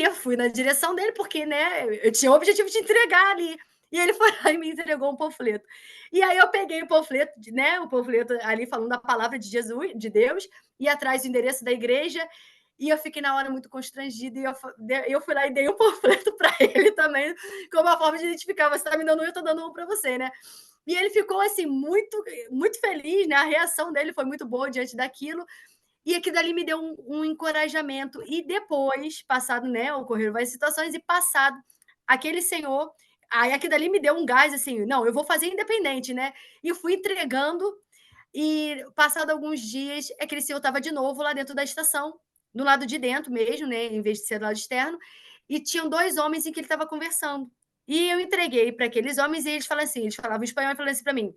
eu fui na direção dele, porque, né, eu tinha o objetivo de entregar ali. E ele foi lá e me entregou um panfleto. E aí eu peguei o panfleto, né, o panfleto ali falando da palavra de Jesus, de Deus, e atrás o endereço da igreja. E eu fiquei na hora muito constrangida, e eu fui lá e dei um panfleto para ele também, como uma forma de identificar: você está me dando um, eu estou dando um para você, né? E ele ficou assim muito, muito feliz, né? A reação dele foi muito boa diante daquilo. E aquilo dali me deu um encorajamento. E depois, passado, né, ocorreram várias situações, e passado, aquele senhor, aí aquilo dali me deu um gás, assim, não, eu vou fazer independente, né? E fui entregando, e passado alguns dias, aquele senhor estava de novo lá dentro da estação, do lado de dentro mesmo, né, em vez de ser do lado externo, e tinham 2 homens em que ele estava conversando. E eu entreguei para aqueles homens, e eles falavam assim, eles falavam espanhol e falavam assim para mim.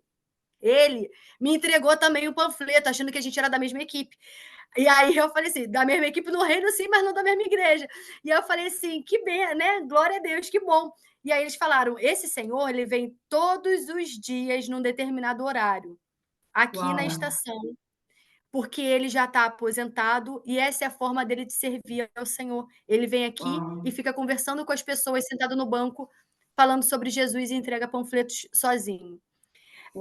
Ele me entregou também o panfleto, achando que a gente era da mesma equipe. E aí eu falei assim, da mesma equipe no reino, sim, mas não da mesma igreja. E eu falei assim, que bem, né? Glória a Deus, que bom. E aí eles falaram, esse senhor, ele vem todos os dias num determinado horário, aqui na Uau, estação, porque ele já está aposentado e essa é a forma dele de servir ao Senhor. Ele vem aqui uau, e fica conversando com as pessoas, sentado no banco, falando sobre Jesus, e entrega panfletos sozinho.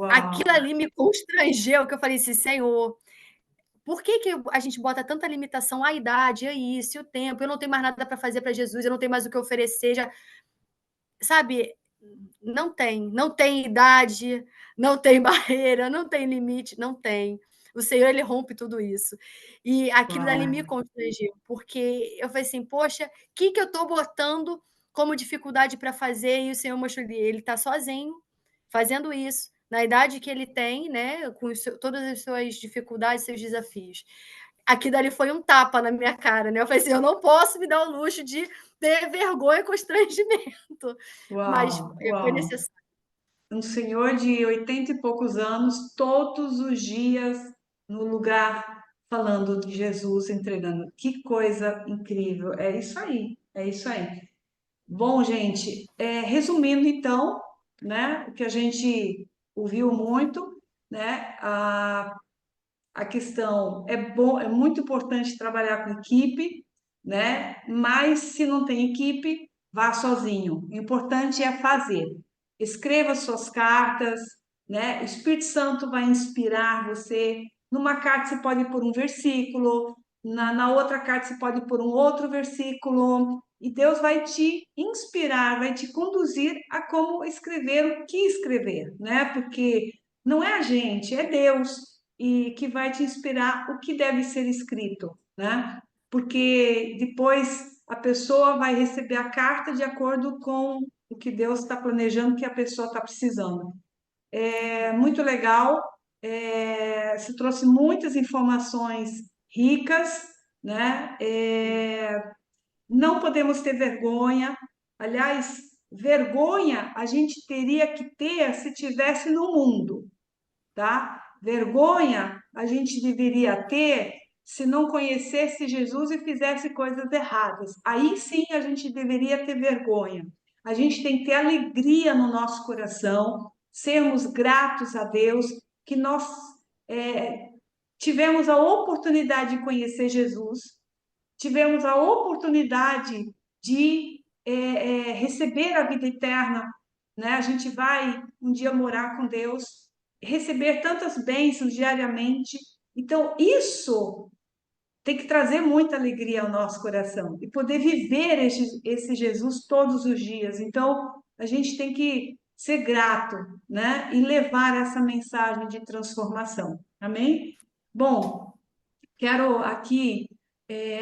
Aquilo uau. ali me constrangeu, que eu falei assim, Senhor, por que que a gente bota tanta limitação à idade, a isso, e o tempo? Eu não tenho mais nada para fazer para Jesus, eu não tenho mais o que oferecer, já, sabe? Não tem idade, não tem barreira, não tem limite, não tem. O Senhor, ele rompe tudo isso. E aquilo dali me Uau. constrangeu, porque eu falei assim, poxa, o que que eu estou botando como dificuldade para fazer? E o Senhor mostrou, ele está sozinho fazendo isso, na idade que ele tem, né, com todas as suas dificuldades, seus desafios. Aqui dali foi um tapa na minha cara, né? Eu falei assim, eu não posso me dar o luxo de ter vergonha e constrangimento, mas Uau, foi uau. necessário. Um senhor de 80 e poucos anos, todos os dias no lugar, falando de Jesus, entregando. Que coisa incrível. É isso aí, é isso aí. Bom, gente, resumindo então, né, o que a gente ouviu muito, né, a questão é bom, é muito importante trabalhar com equipe, né? Mas se não tem equipe, vá sozinho. O importante é fazer. Escreva suas cartas, né? O Espírito Santo vai inspirar você. Numa carta você pode pôr um versículo, na outra carta você pode pôr um outro versículo, e Deus vai te inspirar, vai te conduzir a como escrever, o que escrever, né? Porque não é a gente, é Deus e que vai te inspirar o que deve ser escrito, né? Porque depois a pessoa vai receber a carta de acordo com o que Deus está planejando que a pessoa está precisando. É muito legal, se trouxe muitas informações ricas, né? Não podemos ter vergonha. Aliás, vergonha a gente teria que ter se tivesse no mundo, tá? Vergonha a gente deveria ter se não conhecesse Jesus e fizesse coisas erradas. Aí sim a gente deveria ter vergonha. A gente tem que ter alegria no nosso coração, sermos gratos a Deus que nós é, tivemos a oportunidade de conhecer Jesus, tivemos a oportunidade de receber a vida eterna, né? A gente vai um dia morar com Deus, receber tantas bênçãos diariamente. Então, isso tem que trazer muita alegria ao nosso coração e poder viver esse Jesus todos os dias. Então, a gente tem que ser grato, né? E levar essa mensagem de transformação. Amém? Bom, quero aqui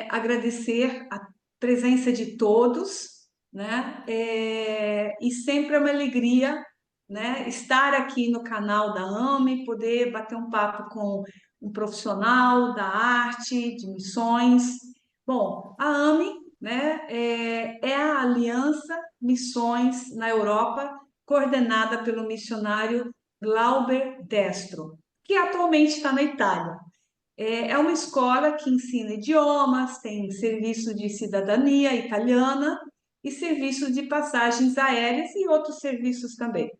agradecer a presença de todos, né? E sempre é uma alegria, né? Estar aqui no canal da AME, poder bater um papo com um profissional da arte, de missões. Bom, a AME, né? É a Aliança Missões na Europa, coordenada pelo missionário Glauber Destro, que atualmente está na Itália. É uma escola que ensina idiomas, tem serviço de cidadania italiana e serviço de passagens aéreas e outros serviços também.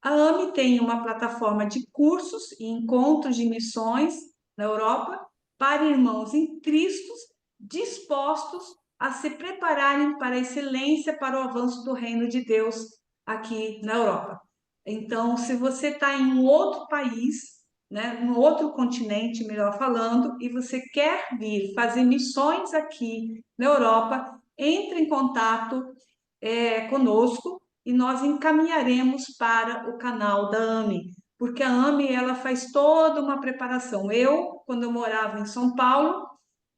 A AME tem uma plataforma de cursos e encontros de missões na Europa para irmãos em Cristo dispostos a se prepararem para a excelência, para o avanço do reino de Deus aqui na Europa. Então, se você está em um outro país, né, num outro continente, melhor falando, e você quer vir fazer missões aqui na Europa, entre em contato conosco e nós encaminharemos para o canal da AME, porque a AME ela faz toda uma preparação. Quando eu morava em São Paulo,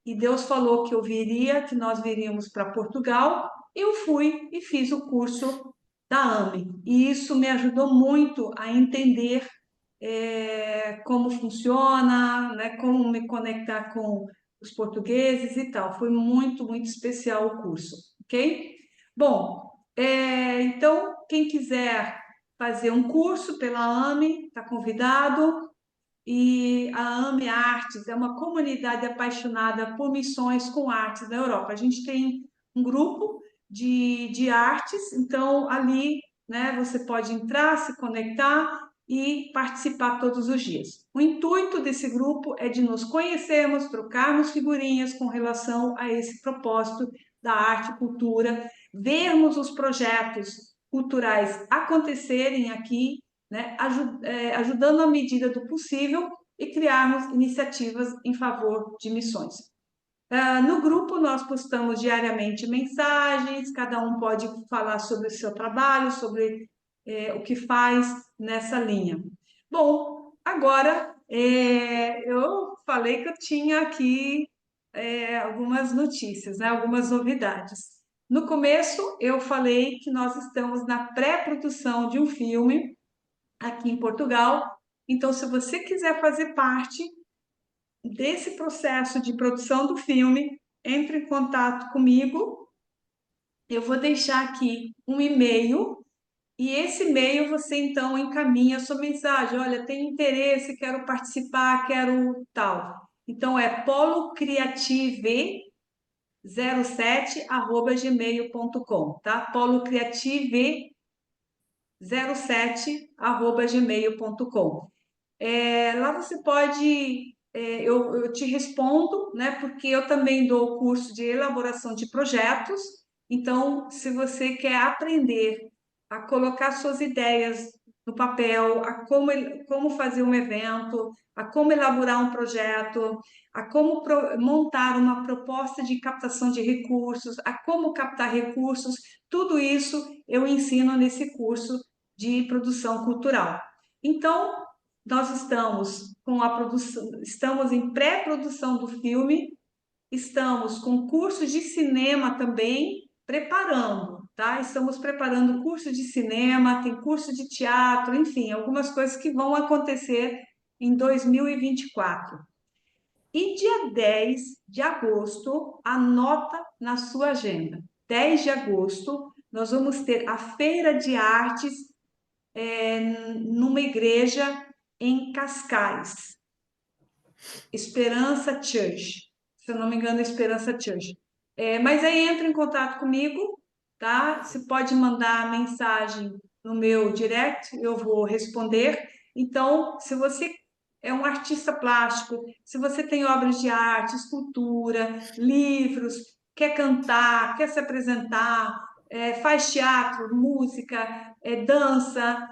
e Deus falou que eu viria, que nós viríamos para Portugal, eu fui e fiz o curso da AME. E isso me ajudou muito a entender como funciona, né, como me conectar com os portugueses e tal. Foi muito, muito especial o curso, ok? Bom, então, quem quiser fazer um curso pela AME, está convidado. E a AME Artes é uma comunidade apaixonada por missões com artes na Europa. A gente tem um grupo de artes, então ali, né, você pode entrar, se conectar e participar todos os dias. O intuito desse grupo é de nos conhecermos, trocarmos figurinhas com relação a esse propósito da arte e cultura, vermos os projetos culturais acontecerem aqui, né, ajudando à medida do possível e criarmos iniciativas em favor de missões. No grupo, nós postamos diariamente mensagens, cada um pode falar sobre o seu trabalho, sobre o que faz nessa linha. Bom, agora eu falei que eu tinha aqui algumas notícias, né, algumas novidades. No começo, eu falei que nós estamos na pré-produção de um filme aqui em Portugal. Então, se você quiser fazer parte desse processo de produção do filme, entre em contato comigo. Eu vou deixar aqui um e-mail e esse e-mail você então encaminha a sua mensagem. Olha, tenho interesse, quero participar, quero tal. Então é polocreative07@gmail.com, tá? polocreative07@gmail.com. Lá você pode, eu te respondo, né? Porque eu também dou curso de elaboração de projetos. Então, se você quer aprender a colocar suas ideias no papel, a como fazer um evento, a como elaborar um projeto, a como montar uma proposta de captação de recursos, a como captar recursos, tudo isso eu ensino nesse curso de produção cultural. Então, nós estamos com a produção, estamos em pré-produção do filme, estamos com cursos de cinema também preparando, tá? Estamos preparando curso de cinema, tem curso de teatro, enfim, algumas coisas que vão acontecer em 2024. E dia 10 de agosto, anota na sua agenda. 10 de agosto, nós vamos ter a Feira de Artes numa igreja em Cascais, Esperança Church, se eu não me engano, Esperança Church. Mas aí entra em contato comigo, tá? Você pode mandar mensagem no meu direct, eu vou responder. Então, se você é um artista plástico, se você tem obras de arte, escultura, livros, quer cantar, quer se apresentar, faz teatro, música, dança,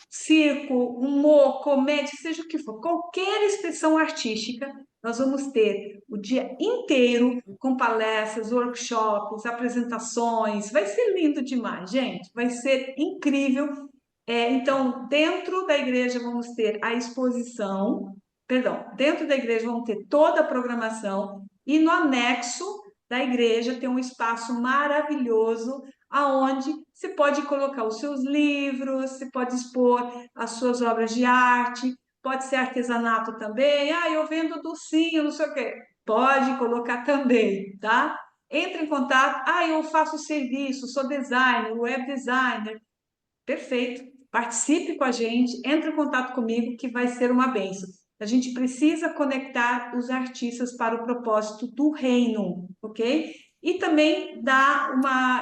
circo, humor, comédia, seja o que for, qualquer expressão artística, nós vamos ter o dia inteiro com palestras, workshops, apresentações. Vai ser lindo demais, gente. Vai ser incrível. Então, dentro da igreja vamos ter a exposição, perdão, dentro da igreja vamos ter toda a programação e no anexo da igreja tem um espaço maravilhoso aonde você pode colocar os seus livros, você pode expor as suas obras de arte, pode ser artesanato também. Ah, eu vendo docinho, não sei o quê. Pode colocar também, tá? Entre em contato. Ah, eu faço serviço, sou designer, web designer. Perfeito. Participe com a gente, entre em contato comigo, que vai ser uma bênção. A gente precisa conectar os artistas para o propósito do reino, ok? E também dar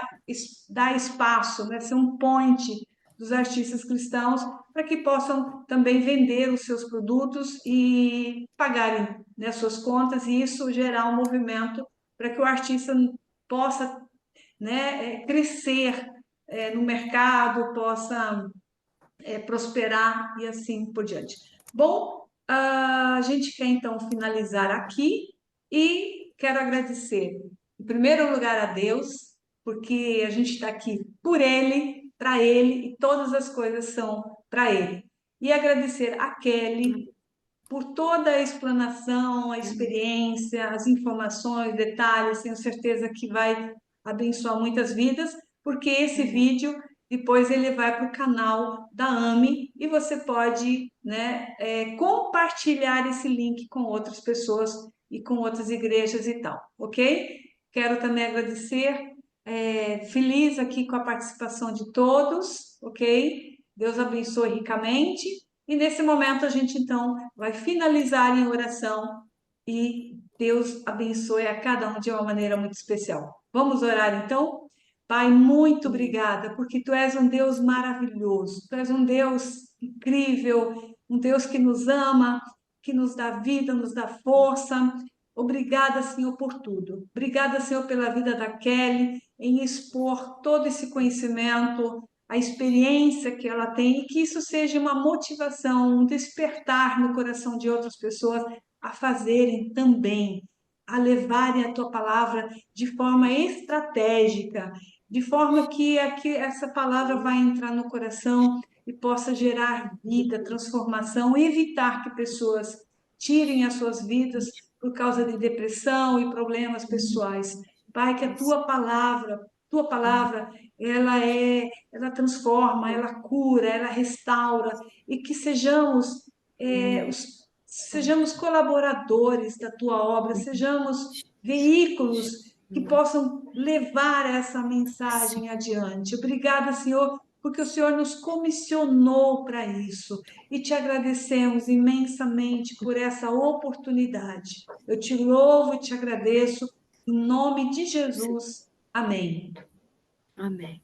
espaço, né? Ser um point dos artistas cristãos para que possam também vender os seus produtos e pagarem, né, suas contas, e isso gerar um movimento para que o artista possa, né, crescer no mercado, possa prosperar e assim por diante. Bom, a gente quer então finalizar aqui e quero agradecer, em primeiro lugar, a Deus, porque a gente está aqui por Ele, para Ele, e todas as coisas são para Ele. E agradecer a Kelly por toda a explanação, a experiência, as informações, detalhes. Tenho certeza que vai abençoar muitas vidas, porque esse vídeo depois ele vai para o canal da AME e você pode, né, compartilhar esse link com outras pessoas e com outras igrejas e tal, ok? Quero também agradecer, feliz aqui com a participação de todos, ok? Deus abençoe ricamente. E nesse momento a gente então vai finalizar em oração e Deus abençoe a cada um de uma maneira muito especial. Vamos orar então? Pai, muito obrigada, porque tu és um Deus maravilhoso, tu és um Deus incrível, um Deus que nos ama, que nos dá vida, nos dá força. Obrigada, Senhor, por tudo. Obrigada, Senhor, pela vida da Kelly, em expor todo esse conhecimento, a experiência que ela tem, e que isso seja uma motivação, um despertar no coração de outras pessoas a fazerem também, a levarem a tua palavra de forma estratégica, de forma que essa palavra vai entrar no coração e possa gerar vida, transformação, evitar que pessoas tirem as suas vidas por causa de depressão e problemas pessoais. Pai, que a tua palavra, ela transforma, ela cura, ela restaura, e que sejamos colaboradores da tua obra, sejamos veículos que possam levar essa mensagem adiante. Obrigada, Senhor, porque o Senhor nos comissionou para isso, e te agradecemos imensamente por essa oportunidade. Eu te louvo e te agradeço em nome de Jesus. Amém. Amém.